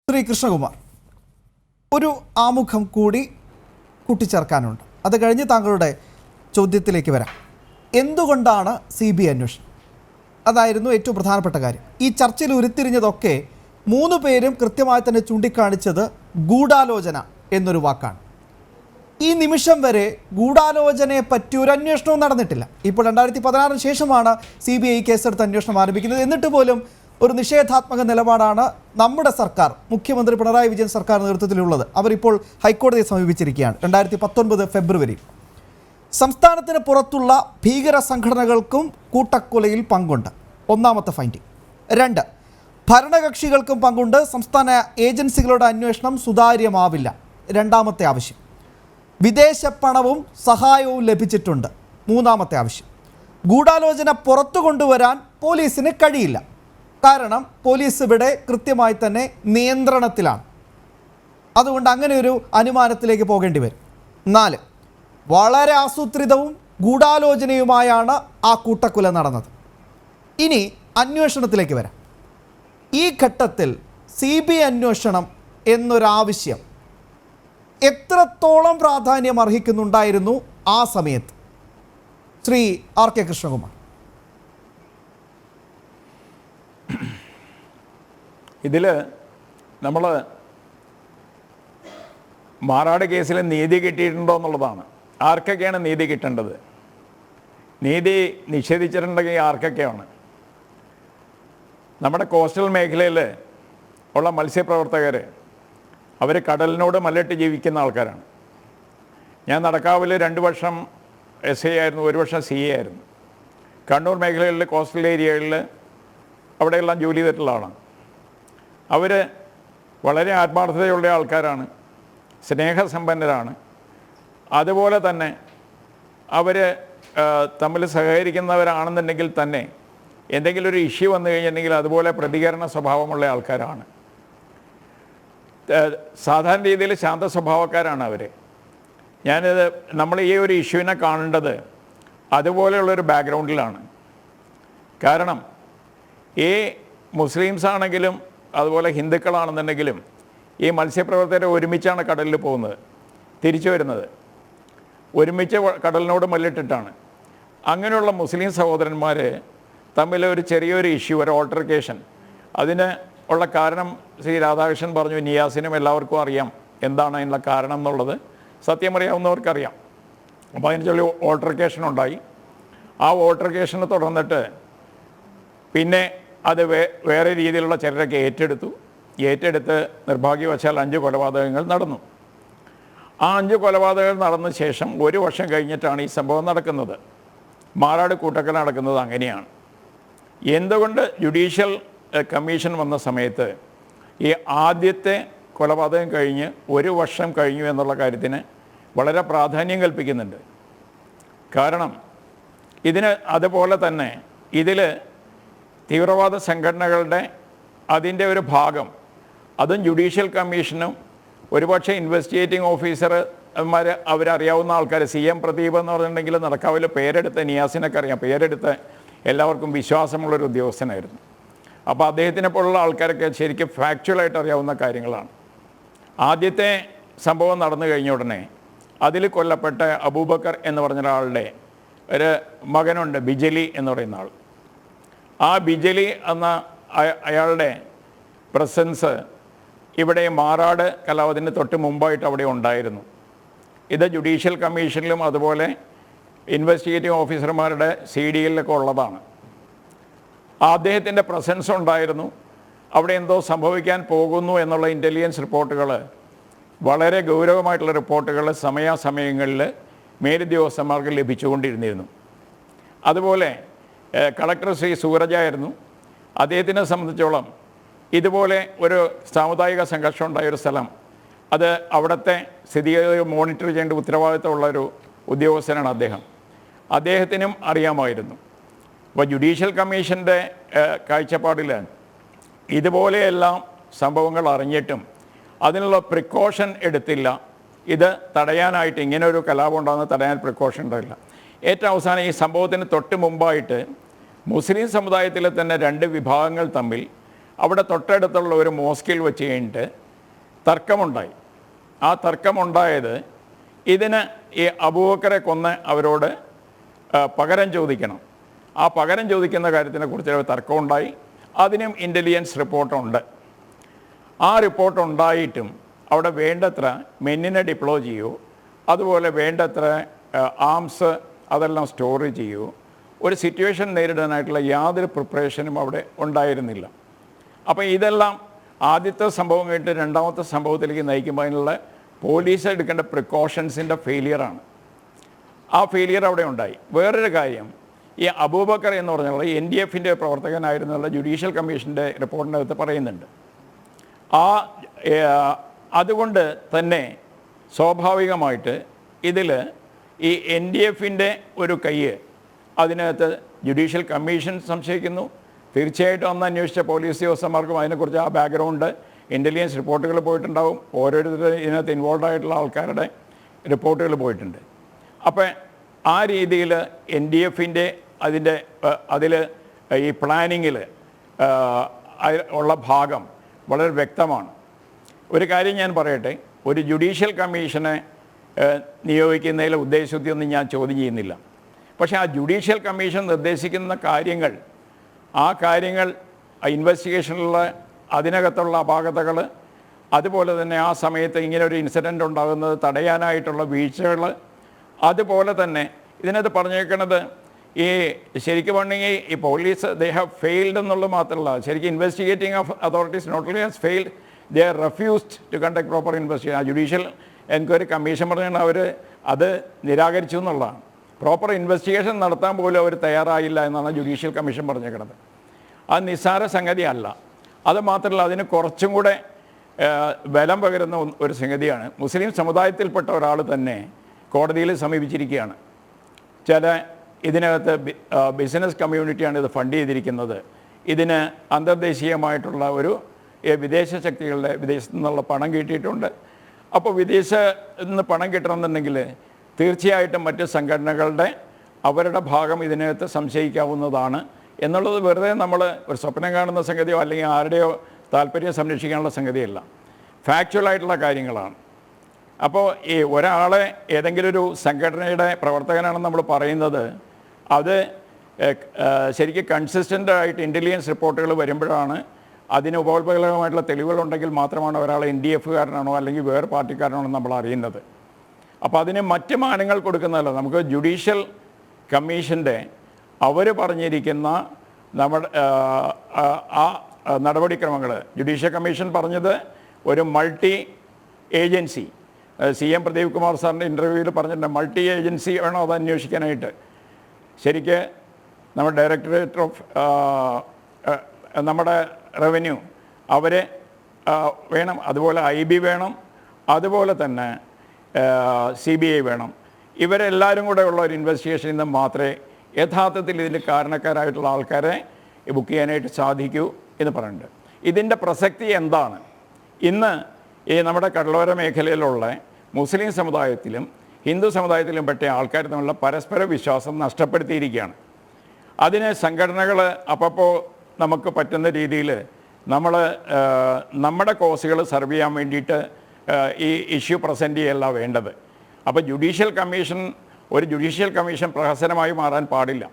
ശ്രീ കൃഷ്ണകുമാർ, ഒരു ആമുഖം കൂടി കൂട്ടിച്ചേർക്കാനുണ്ട്. അത് കഴിഞ്ഞ് താങ്കളുടെ ചോദ്യത്തിലേക്ക് വരാം. എന്തുകൊണ്ടാണ് CBI അന്വേഷണം? അതായിരുന്നു ഏറ്റവും പ്രധാനപ്പെട്ട കാര്യം. ഈ ചർച്ചയിൽ ഉരുത്തിരിഞ്ഞതൊക്കെ 3 പേരും കൃത്യമായി തന്നെ ചൂണ്ടിക്കാണിച്ചത് ഗൂഢാലോചന എന്നൊരു വാക്കാണ്. ഈ നിമിഷം വരെ ഗൂഢാലോചനയെ പറ്റി ഒരു അന്വേഷണവും നടന്നിട്ടില്ല. ഇപ്പോൾ 2016 ശേഷമാണ് CBI കേസെടുത്ത് അന്വേഷണം ആരംഭിക്കുന്നത്. എന്നിട്ട് പോലും ഒരു നിഷേധാത്മക നിലപാടാണ് നമ്മുടെ സർക്കാർ, മുഖ്യമന്ത്രി പിണറായി വിജയൻ സർക്കാർ നേതൃത്വത്തിലുള്ളത്. അവരിപ്പോൾ ഹൈക്കോടതിയെ സമീപിച്ചിരിക്കുകയാണ്. 2019 ഫെബ്രുവരി സംസ്ഥാനത്തിന് പുറത്തുള്ള ഭീകര സംഘടനകൾക്കും കൂട്ടക്കൊലയിൽ പങ്കുണ്ട്. ഒന്നാമത്തെ ഫൈൻഡിങ്. 2, ഭരണകക്ഷികൾക്കും പങ്കുണ്ട്. സംസ്ഥാന ഏജൻസികളുടെ അന്വേഷണം സുതാര്യമാവില്ല. രണ്ടാമത്തെ ആവശ്യം. വിദേശ പണവും സഹായവും ലഭിച്ചിട്ടുണ്ട്. മൂന്നാമത്തെ ആവശ്യം. ഗൂഢാലോചന പുറത്തു കൊണ്ടുവരാൻ പോലീസിന് കഴിയില്ല. കാരണം പോലീസ് ഇവിടെ കൃത്യമായി തന്നെ നിയന്ത്രണത്തിലാണ്. അതുകൊണ്ട് അങ്ങനെ ഒരു അനുമാനത്തിലേക്ക് പോകേണ്ടി വരും. 4, വളരെ ആസൂത്രിതവും ഗൂഢാലോചനയുമായാണ് ആ കൂട്ടക്കൊല നടന്നത്. ഇനി അന്വേഷണത്തിലേക്ക് വരാം. ഈ ഘട്ടത്തിൽ CBI അന്വേഷണം എന്നൊരാവശ്യം എത്രത്തോളം പ്രാധാന്യം അർഹിക്കുന്നുണ്ടായിരുന്നു ആ സമയത്ത്? ശ്രീ R.K. കൃഷ്ണകുമാർ. ഇതിൽ നമ്മൾ മാറാട് കേസിൽ നീതി കിട്ടിയിട്ടുണ്ടോ എന്നുള്ളതാണ്. ആർക്കൊക്കെയാണ് നീതി കിട്ടേണ്ടത്? നീതി നിഷേധിച്ചിട്ടുണ്ടെങ്കിൽ ആർക്കൊക്കെയാണ്? നമ്മുടെ കോസ്റ്റൽ മേഖലയിൽ ഉള്ള മത്സ്യപ്രവർത്തകർ, അവർ കടലിനോട് മല്ലിട്ട് ജീവിക്കുന്ന ആൾക്കാരാണ്. ഞാൻ നടക്കാവിൽ 2 വർഷം SI ആയിരുന്നു, 1 വർഷം CA ആയിരുന്നു. കണ്ണൂർ മേഖലകളിൽ കോസ്റ്റൽ ഏരിയകളിൽ അവിടെയെല്ലാം ജോലി ചെയ്തിട്ടുള്ള ആളാണ്. അവർ വളരെ ആത്മാർത്ഥതയുള്ള ആൾക്കാരാണ്, സ്നേഹസമ്പന്നരാണ്. അതുപോലെ തന്നെ അവർ തമ്മിൽ സഹകരിക്കുന്നവരാണെന്നുണ്ടെങ്കിൽ തന്നെ എന്തെങ്കിലും ഒരു ഇഷ്യൂ വന്നു കഴിഞ്ഞിട്ടുണ്ടെങ്കിൽ അതുപോലെ പ്രതികരണ സ്വഭാവമുള്ള ആൾക്കാരാണ്. സാധാരണ രീതിയിൽ ശാന്ത സ്വഭാവക്കാരാണ് അവർ. നമ്മൾ ഈ ഒരു ഇഷ്യൂവിനെ കാണേണ്ടത് അതുപോലെയുള്ളൊരു ബാക്ക്ഗ്രൗണ്ടിലാണ്. കാരണം ഈ മുസ്ലിംസ് ആണെങ്കിലും അതുപോലെ ഹിന്ദുക്കളാണെന്നുണ്ടെങ്കിലും ഈ മത്സ്യപ്രവർത്തകരെ ഒരുമിച്ചാണ് കടലിൽ പോകുന്നത്, തിരിച്ചു വരുന്നത് ഒരുമിച്ച് കടലിനോട് മല്ലിട്ടിട്ടാണ്. അങ്ങനെയുള്ള മുസ്ലിം സഹോദരന്മാർ തമ്മിൽ ഒരു ചെറിയൊരു ഇഷ്യൂ, ഒരു ഓൾട്ടർക്കേഷൻ, അതിന് ഉള്ള കാരണം ശ്രീ രാധാകൃഷ്ണൻ പറഞ്ഞു. നിയാസിനും എല്ലാവർക്കും അറിയാം എന്താണ് അതിനുള്ള കാരണം എന്നുള്ളത്, സത്യമറിയാവുന്നവർക്കറിയാം. അപ്പോൾ അതിന് ചെറിയ ഓൾട്ടർക്കേഷൻ ഉണ്ടായി. ആ ഓൾട്ടർക്കേഷനെ തുടർന്നിട്ട് പിന്നെ അത് വേറെ രീതിയിലുള്ള ചിലരൊക്കെ ഏറ്റെടുത്ത് നിർഭാഗ്യവശാൽ 5 കൊലപാതകങ്ങൾ നടന്നു. ആ 5 കൊലപാതകങ്ങൾ നടന്ന ശേഷം 1 വർഷം കഴിഞ്ഞിട്ടാണ് ഈ സംഭവം നടക്കുന്നത്. മാറാട് കൂട്ടക്കൊല നടക്കുന്നത് അങ്ങനെയാണ്. എന്തുകൊണ്ട് ജുഡീഷ്യൽ കമ്മീഷൻ വന്ന സമയത്ത് ഈ ആദ്യത്തെ കൊലപാതകം കഴിഞ്ഞ് 1 വർഷം കഴിഞ്ഞു എന്നുള്ള കാര്യത്തിന് വളരെ പ്രാധാന്യം കൽപ്പിക്കുന്നുണ്ട്. കാരണം ഇതിന് അതുപോലെ തന്നെ ഇതിൽ തീവ്രവാദ സംഘടനകളുടെ അതിൻ്റെ ഒരു ഭാഗം, അതും ജുഡീഷ്യൽ കമ്മീഷനും ഒരുപക്ഷെ ഇൻവെസ്റ്റിഗേറ്റിംഗ് ഓഫീസർമാർ അവരറിയാവുന്ന ആൾക്കാർ, CM പ്രദീപ് എന്ന് പറഞ്ഞിട്ടുണ്ടെങ്കിൽ നടക്കാവിൽ പേരെടുത്ത നിയാസിനൊക്കെ അറിയാം, പേരെടുത്ത് എല്ലാവർക്കും വിശ്വാസമുള്ളൊരു ഉദ്യോഗസ്ഥനായിരുന്നു. അപ്പോൾ അദ്ദേഹത്തിനെ പോലുള്ള ആൾക്കാരൊക്കെ ശരിക്കും ഫാക്ച്വലായിട്ട് അറിയാവുന്ന കാര്യങ്ങളാണ്. ആദ്യത്തെ സംഭവം നടന്നു കഴിഞ്ഞ ഉടനെ അതിൽ കൊല്ലപ്പെട്ട അബൂബക്കർ എന്ന് പറഞ്ഞ ഒരാളുടെ ഒരു മകനുണ്ട്, ബിജലി എന്ന് പറയുന്ന ആൾ. ആ ബിജലി എന്ന അയാളുടെ പ്രസൻസ് ഇവിടെ മാറാട് കലാപത്തിന് തൊട്ട് മുമ്പായിട്ട് അവിടെ ഉണ്ടായിരുന്നു. ഇത് ജുഡീഷ്യൽ കമ്മീഷനിലും അതുപോലെ ഇൻവെസ്റ്റിഗേറ്റിംഗ് ഓഫീസർമാരുടെ CDയിലൊക്കെ ഉള്ളതാണ്. അദ്ദേഹത്തിൻ്റെ പ്രസൻസ് ഉണ്ടായിരുന്നു. അവിടെ എന്തോ സംഭവിക്കാൻ പോകുന്നു എന്നുള്ള ഇൻ്റലിജൻസ് റിപ്പോർട്ടുകൾ, വളരെ ഗൗരവമായിട്ടുള്ള റിപ്പോർട്ടുകൾ സമയാസമയങ്ങളിൽ മേലുദ്യോഗസ്ഥന്മാർക്ക് ലഭിച്ചുകൊണ്ടിരുന്നിരുന്നു. അതുപോലെ കളക്ടർ ശ്രീ സൂരജായിരുന്നു. അദ്ദേഹത്തിനെ സംബന്ധിച്ചോളം ഇതുപോലെ ഒരു സാമുദായിക സംഘർഷം ഉണ്ടായൊരു സ്ഥലം, അത് അവിടുത്തെ സ്ഥിതിഗതികൾ മോണിറ്റർ ചെയ്യേണ്ട ഉത്തരവാദിത്തമുള്ളൊരു ഉദ്യോഗസ്ഥനാണ് അദ്ദേഹം. അദ്ദേഹത്തിനും അറിയാമായിരുന്നു. അപ്പോൾ ജുഡീഷ്യൽ കമ്മീഷൻ്റെ കാഴ്ചപ്പാടിൽ ഇതുപോലെയെല്ലാം സംഭവങ്ങൾ അറിഞ്ഞിട്ടും അതിനുള്ള പ്രിക്കോഷൻ എടുത്തില്ല. ഇത് തടയാനായിട്ട്, ഇങ്ങനെ ഒരു കലാപം ഉണ്ടാകുന്നത് തടയാൻ പ്രിക്കോഷൻ ഉണ്ടായില്ല. ഏറ്റവും അവസാനം ഈ സംഭവത്തിന് തൊട്ട് മുമ്പായിട്ട് മുസ്ലിം സമുദായത്തിലെ തന്നെ 2 വിഭാഗങ്ങൾ തമ്മിൽ അവിടെ തൊട്ടടുത്തുള്ള ഒരു മോസ്കിൽ വെച്ച് കഴിഞ്ഞിട്ട് തർക്കമുണ്ടായി. ആ തർക്കമുണ്ടായത് ഇതിന് ഈ അബൂബക്കറെ കൊന്ന് അവരോട് പകരം ചോദിക്കണം. ആ പകരം ചോദിക്കുന്ന കാര്യത്തിനെക്കുറിച്ച് തർക്കമുണ്ടായി. അതിനും ഇൻ്റലിജൻസ് റിപ്പോർട്ടുണ്ട്. ആ റിപ്പോർട്ട് ഉണ്ടായിട്ടും അവിടെ വേണ്ടത്ര മെന്നിനെ ഡിപ്ലോയ് ചെയ്യൂ, അതുപോലെ വേണ്ടത്ര ആംസ് അതെല്ലാം സ്റ്റോർ ചെയ്യൂ, ഒരു സിറ്റുവേഷൻ നേരിടാനായിട്ടുള്ള യാതൊരു പ്രിപ്പറേഷനും അവിടെ ഉണ്ടായിരുന്നില്ല. അപ്പോൾ ഇതെല്ലാം ആദ്യത്തെ സംഭവം കഴിഞ്ഞിട്ട് രണ്ടാമത്തെ സംഭവത്തിലേക്ക് നയിക്കുമ്പോൾ അതിനുള്ള പോലീസ് എടുക്കേണ്ട പ്രിക്കോഷൻസിൻ്റെ ഫെയിലിയറാണ്. ആ ഫെയിലിയർ അവിടെ ഉണ്ടായി. വേറൊരു കാര്യം, ഈ അബൂബക്കർ എന്ന് പറഞ്ഞുള്ള NDF-ൻ്റെ പ്രവർത്തകനായിരുന്നുള്ള ജുഡീഷ്യൽ കമ്മീഷൻ്റെ റിപ്പോർട്ടിനകത്ത് പറയുന്നുണ്ട്. അതുകൊണ്ട് തന്നെ സ്വാഭാവികമായിട്ട് ഇതിൽ ഈ NDF-ൻ്റെ ഒരു കൈ അതിനകത്ത് ജുഡീഷ്യൽ കമ്മീഷൻ സംശയിക്കുന്നു. തീർച്ചയായിട്ടും അന്ന് അന്വേഷിച്ച പോലീസ് ഉദ്യോഗസ്ഥന്മാർക്കും അതിനെക്കുറിച്ച് ആ ബാക്ക്ഗ്രൗണ്ട് ഇൻ്റലിജൻസ് റിപ്പോർട്ടുകൾ പോയിട്ടുണ്ടാവും. ഓരോരുത്തരും ഇതിനകത്ത് ഇൻവോൾവ് ആയിട്ടുള്ള ആൾക്കാരുടെ റിപ്പോർട്ടുകൾ പോയിട്ടുണ്ട്. അപ്പോൾ ആ രീതിയിൽ NDF-ൻ്റെ അതിൽ ഈ പ്ലാനിങ്ങിൽ ഉള്ള ഭാഗം വളരെ വ്യക്തമാണ്. ഒരു കാര്യം ഞാൻ പറയട്ടെ, ഒരു ജുഡീഷ്യൽ കമ്മീഷനെ നിയോഗിക്കുന്നതിലെ ഉദ്ദേശശുദ്ധിയൊന്നും ഞാൻ ചോദ്യം ചെയ്യുന്നില്ല. പക്ഷേ ആ ജുഡീഷ്യൽ കമ്മീഷൻ നിർദ്ദേശിക്കുന്ന കാര്യങ്ങൾ, ആ കാര്യങ്ങൾ ഇൻവെസ്റ്റിഗേഷനിലുള്ള അതിനകത്തുള്ള അപാകതകൾ, അതുപോലെ തന്നെ ആ സമയത്ത് ഇങ്ങനെ ഒരു ഇൻസിഡൻ്റ് ഉണ്ടാകുന്നത് തടയാനായിട്ടുള്ള വീഴ്ചകൾ, അതുപോലെ തന്നെ ഇതിനകത്ത് പറഞ്ഞേക്കുന്നത് ഈ ശരിക്കും പറഞ്ഞെങ്കിൽ ഈ പോലീസ് ദേ ഹാവ് ഫെയിൽഡ് എന്നുള്ളത് മാത്രമല്ല, ശരിക്കും investigating of authorities not only has failed, they are refused to conduct proper investigation. ആ ജുഡീഷ്യൽ എൻക്വയറി കമ്മീഷൻ പറഞ്ഞാൽ അവർ അത് നിരാകരിച്ചു എന്നുള്ളതാണ്. പ്രോപ്പർ ഇൻവെസ്റ്റിഗേഷൻ നടത്താൻ പോലും അവർ തയ്യാറായില്ല എന്നാണ് ജുഡീഷ്യൽ കമ്മീഷൻ പറഞ്ഞേക്കുന്നത്. അത് നിസ്സാര സംഗതിയല്ല. അത് മാത്രമല്ല, അതിന് കുറച്ചും കൂടെ ബലം പകരുന്ന ഒരു സംഗതിയാണ്, മുസ്ലിം സമുദായത്തിൽപ്പെട്ട ഒരാൾ തന്നെ കോടതിയിൽ സമീപിച്ചിരിക്കുകയാണ്. ചില ഇതിനകത്ത് ബിസിനസ് കമ്മ്യൂണിറ്റിയാണ് ഇത് ഫണ്ട് ചെയ്തിരിക്കുന്നത്, ഇതിന് അന്തർദേശീയമായിട്ടുള്ള ഒരു വിദേശ ശക്തികളുടെ വിദേശത്തു നിന്നുള്ള പണം കിട്ടിയിട്ടുണ്ട്. അപ്പോൾ വിദേശത്ത് നിന്ന് പണം കിട്ടണമെന്നുണ്ടെങ്കിൽ തീർച്ചയായിട്ടും മറ്റ് സംഘടനകളുടെ അവരുടെ ഭാഗം ഇതിനകത്ത് സംശയിക്കാവുന്നതാണ് എന്നുള്ളത് വെറുതെ നമ്മൾ ഒരു സ്വപ്നം കാണുന്ന സംഗതിയോ അല്ലെങ്കിൽ ആരുടെയോ താല്പര്യം സംരക്ഷിക്കാനുള്ള സംഗതിയല്ല, ഫാക്ച്വലായിട്ടുള്ള കാര്യങ്ങളാണ്. അപ്പോൾ ഈ ഒരാളെ ഏതെങ്കിലും ഒരു സംഘടനയുടെ പ്രവർത്തകനാണെന്ന് നമ്മൾ പറയുന്നത്, അത് ശരിക്കും കൺസിസ്റ്റൻ്റ് ആയിട്ട് ഇൻ്റലിജൻസ് റിപ്പോർട്ടുകൾ വരുമ്പോഴാണ് അതിന് ഉപോത്ബലകമായിട്ടുള്ള തെളിവുകളുണ്ടെങ്കിൽ മാത്രമാണ് ഒരാൾ NDF-കാരനാണോ അല്ലെങ്കിൽ വേറെ പാർട്ടിക്കാരനാണോ നമ്മൾ അറിയുന്നത്. അപ്പോൾ അതിന് മറ്റ് മാനങ്ങൾ കൊടുക്കുന്നതല്ല. നമുക്ക് ജുഡീഷ്യൽ കമ്മീഷൻ്റെ അവർ പറഞ്ഞിരിക്കുന്ന നമ്മുടെ ആ നടപടിക്രമങ്ങൾ, ജുഡീഷ്യൽ കമ്മീഷൻ പറഞ്ഞത് ഒരു multi agency, CM Pradeep Kumar സാറിൻ്റെ ഇൻ്റർവ്യൂവിൽ പറഞ്ഞിട്ടുണ്ട്, മൾട്ടി ഏജൻസി വേണോ അത് അന്വേഷിക്കാനായിട്ട്. ശരിക്ക് നമ്മുടെ ഡയറക്ടറേറ്റ് ഓഫ് നമ്മുടെ റവന്യൂ അവർ വേണം, അതുപോലെ IB വേണം, അതുപോലെ തന്നെ CBI വേണം. ഇവരെല്ലാവരും കൂടെ ഉള്ള ഒരു ഇൻവെസ്റ്റിഗേഷനിൽ നിന്ന് മാത്രമേ യഥാർത്ഥത്തിൽ ഇതിൻ്റെ കാരണക്കാരായിട്ടുള്ള ആൾക്കാരെ ബുക്ക് ചെയ്യാനായിട്ട് സാധിക്കൂ എന്ന് പറയുന്നുണ്ട്. ഇതിൻ്റെ പ്രസക്തി എന്താണ്? ഇന്ന് ഈ നമ്മുടെ കടലോര മേഖലയിലുള്ള മുസ്ലിം സമുദായത്തിലും ഹിന്ദു സമുദായത്തിലും പെട്ട ആൾക്കാർ തമ്മിലുള്ള പരസ്പര വിശ്വാസം നഷ്ടപ്പെടുത്തിയിരിക്കുകയാണ്. അതിന് സംഘടനകൾ അപ്പോൾ നമുക്ക് പറ്റുന്ന രീതിയിൽ നമ്മൾ നമ്മുടെ കോസുകൾ സർവ് ചെയ്യാൻ വേണ്ടിയിട്ട് ഈ ഇഷ്യൂ പ്രസൻറ്റ് ചെയ്യല്ല വേണ്ടത്. അപ്പോൾ ജുഡീഷ്യൽ കമ്മീഷൻ ഒരു ജുഡീഷ്യൽ കമ്മീഷൻ പ്രഹസനമായി മാറാൻ പാടില്ല.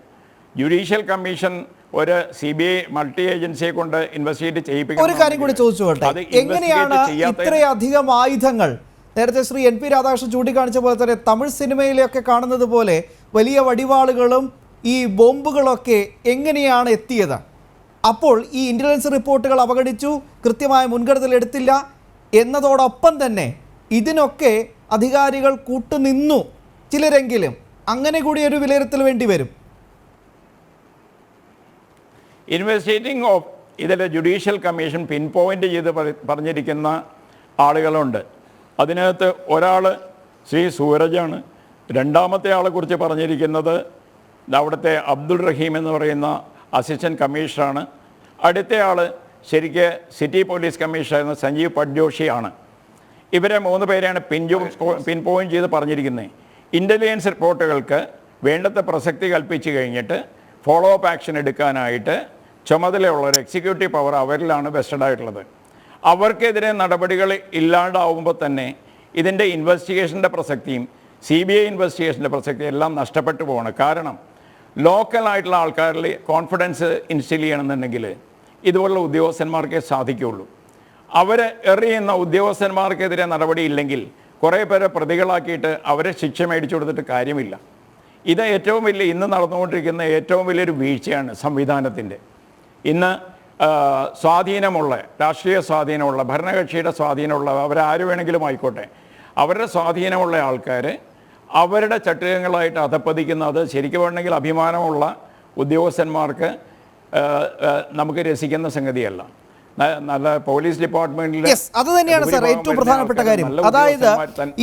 ജുഡീഷ്യൽ കമ്മീഷൻ ഒരു CBI മൾട്ടി ഏജൻസിയെ കൊണ്ട് ഇൻവെസ്റ്റിഗേറ്റ് ചെയ്യിപ്പിക്കും. ഒരു കാര്യം കൂടി ചോദിച്ചോട്ടെ, എങ്ങനെയാണ് ഇത്രയധികം ആയുധങ്ങൾ, നേരത്തെ ശ്രീ NP രാധാകൃഷ്ണൻ ചൂണ്ടിക്കാണിച്ച പോലെ തന്നെ തമിഴ് സിനിമയിലൊക്കെ കാണുന്നത് പോലെ വലിയ വടിവാളുകളും ഈ ബോംബുകളൊക്കെ എങ്ങനെയാണ് എത്തിയത്? അപ്പോൾ ഈ ഇൻ്റലിജൻസ് റിപ്പോർട്ടുകൾ അവഗണിച്ചു, കൃത്യമായ മുൻകരുതൽ എടുത്തില്ല എന്നതോടൊപ്പം തന്നെ ഇതിനൊക്കെ അധികാരികൾ കൂട്ടുനിന്നു ചിലരെങ്കിലും, അങ്ങനെ കൂടി ഒരു വിലയിരുത്തൽ വേണ്ടി വരും. ഇൻവെസ്റ്റിഗേറ്റിംഗ് ഓഫ് ഇതിൽ ജുഡീഷ്യൽ കമ്മീഷൻ പിൻ പോയിൻ്റ് ചെയ്ത് പറഞ്ഞിരിക്കുന്ന ആളുകളുണ്ട്. അതിനകത്ത് ഒരാൾ ശ്രീ സൂരജാണ്. രണ്ടാമത്തെ ആളെക്കുറിച്ച് പറഞ്ഞിരിക്കുന്നത് അവിടുത്തെ അബ്ദുൾ റഹീം എന്ന് പറയുന്ന അസിസ്റ്റൻറ്റ് കമ്മീഷണറാണ്. അടുത്തയാൾ ശരിക്ക് സിറ്റി പോലീസ് കമ്മീഷണറായിരുന്ന സഞ്ജീവ് പഡ്ജോഷിയാണ്. ഇവരെ 3 പേരെയാണ് പിൻ പോയിൻ്റ് ചെയ്ത് പറഞ്ഞിരിക്കുന്നത്. ഇൻ്റലിജൻസ് റിപ്പോർട്ടുകൾക്ക് വേണ്ടത്ര പ്രസക്തി കൽപ്പിച്ച് കഴിഞ്ഞിട്ട് ഫോളോ അപ്പ് ആക്ഷൻ എടുക്കാനായിട്ട് ചുമതലയുള്ളവർ, എക്സിക്യൂട്ടീവ് പവർ അവരിലാണ് വെസ്റ്റഡ് ആയിട്ടുള്ളത്. അവർക്കെതിരെ നടപടികൾ ഇല്ലാണ്ടാവുമ്പോൾ തന്നെ ഇതിൻ്റെ ഇൻവെസ്റ്റിഗേഷൻ്റെ പ്രസക്തിയും CBI ഇൻവെസ്റ്റിഗേഷൻ്റെ പ്രസക്തിയും എല്ലാം നഷ്ടപ്പെട്ടു പോവാണ്. കാരണം ലോക്കലായിട്ടുള്ള ആൾക്കാരിൽ കോൺഫിഡൻസ് ഇൻസ്റ്റിൽ ചെയ്യണമെന്നുണ്ടെങ്കിൽ ഇതുപോലുള്ള ഉദ്യോഗസ്ഥന്മാർക്കേ സാധിക്കുകയുള്ളൂ. അവർ എറിയുന്ന ഉദ്യോഗസ്ഥന്മാർക്കെതിരെ നടപടി ഇല്ലെങ്കിൽ കുറേ പേരെ പ്രതികളാക്കിയിട്ട് അവരെ ശിക്ഷ മേടിച്ചു കൊടുത്തിട്ട് കാര്യമില്ല. ഇത് ഏറ്റവും വലിയ ഇന്ന് നടന്നുകൊണ്ടിരിക്കുന്ന ഏറ്റവും വലിയൊരു വീഴ്ചയാണ് സംവിധാനത്തിൻ്റെ. ഇന്ന് സ്വാധീനമുള്ള, രാഷ്ട്രീയ സ്വാധീനമുള്ള, ഭരണകക്ഷിയുടെ സ്വാധീനമുള്ള, അവരാര് വേണമെങ്കിലും ആയിക്കോട്ടെ, അവരുടെ സ്വാധീനമുള്ള ആൾക്കാർ അവരുടെ ചട്ടുകങ്ങളായിട്ട് അധപ്പതിക്കുന്നത് ശരിക്കും വേണമെങ്കിൽ അഭിമാനമുള്ള ഉദ്യോഗസ്ഥന്മാർക്ക് നമുക്ക് രസിക്കുന്ന സംഗതിയല്ല. നല്ല പോലീസ് ഡിപ്പാർട്ട്മെന്റിൽ അത് തന്നെയാണ് സാർ ഏറ്റവും പ്രധാനപ്പെട്ട കാര്യം. അതായത്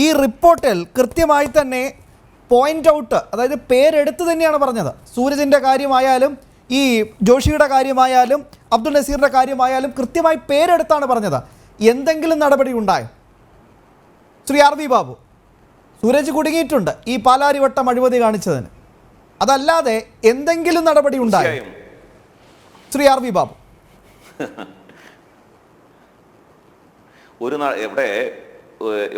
ഈ റിപ്പോർട്ടിൽ കൃത്യമായി തന്നെ പോയിന്റ് ഔട്ട്, അതായത് പേരെടുത്ത് തന്നെയാണ് പറഞ്ഞത്. സൂരജിൻ്റെ കാര്യമായാലും ഈ ജോഷിയുടെ കാര്യമായാലും അബ്ദുൾ നസീറിൻ്റെ കാര്യമായാലും കൃത്യമായി പേരെടുത്താണ് പറഞ്ഞത്. എന്തെങ്കിലും നടപടി ഉണ്ടായോ? ശ്രീ RV ബാബു, സൂരജ് കുടുങ്ങിയിട്ടുണ്ട് ഈ പാലാരിവട്ടം അഴിമതി കാണിച്ചതിന്. അതല്ലാതെ എന്തെങ്കിലും നടപടി ഉണ്ടായോ? ശ്രീ RV ബാബു. ഇവിടെ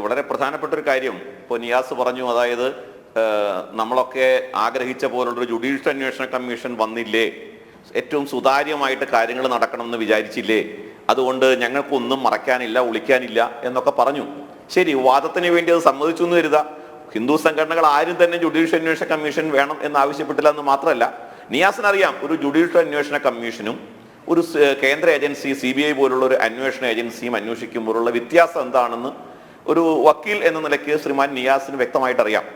വളരെ പ്രധാനപ്പെട്ട ഒരു കാര്യം ഇപ്പോൾ നിയാസ് പറഞ്ഞു. അതായത് നമ്മളൊക്കെ ആഗ്രഹിച്ച പോലുള്ളൊരു ജുഡീഷ്യൽ അന്വേഷണ കമ്മീഷൻ വന്നില്ലേ, ഏറ്റവും സുതാര്യമായിട്ട് കാര്യങ്ങൾ നടക്കണമെന്ന് വിചാരിച്ചില്ലേ, അതുകൊണ്ട് ഞങ്ങൾക്കൊന്നും മറയ്ക്കാനില്ല, ഒളിക്കാനില്ല എന്നൊക്കെ പറഞ്ഞു. ശരി, വാദത്തിന് വേണ്ടി അത് സമ്മതിച്ചു എന്ന് കരുതാ. ഹിന്ദു സംഘടനകൾ ആരും തന്നെ ജുഡീഷ്യൽ അന്വേഷണ കമ്മീഷൻ വേണം എന്ന് ആവശ്യപ്പെട്ടില്ല എന്ന് മാത്രമല്ല, നിയാസിനറിയാം ഒരു ജുഡീഷ്യൽ അന്വേഷണ കമ്മീഷനും ഒരു കേന്ദ്ര ഏജൻസി CBI പോലുള്ള ഒരു അന്വേഷണ ഏജൻസിയും അന്വേഷിക്കുമ്പോഴുള്ള വ്യത്യാസം എന്താണെന്ന് ഒരു വക്കീൽ എന്ന നിലയ്ക്ക് ശ്രീമാൻ നിയാസിന് വ്യക്തമായിട്ട് അറിയാം.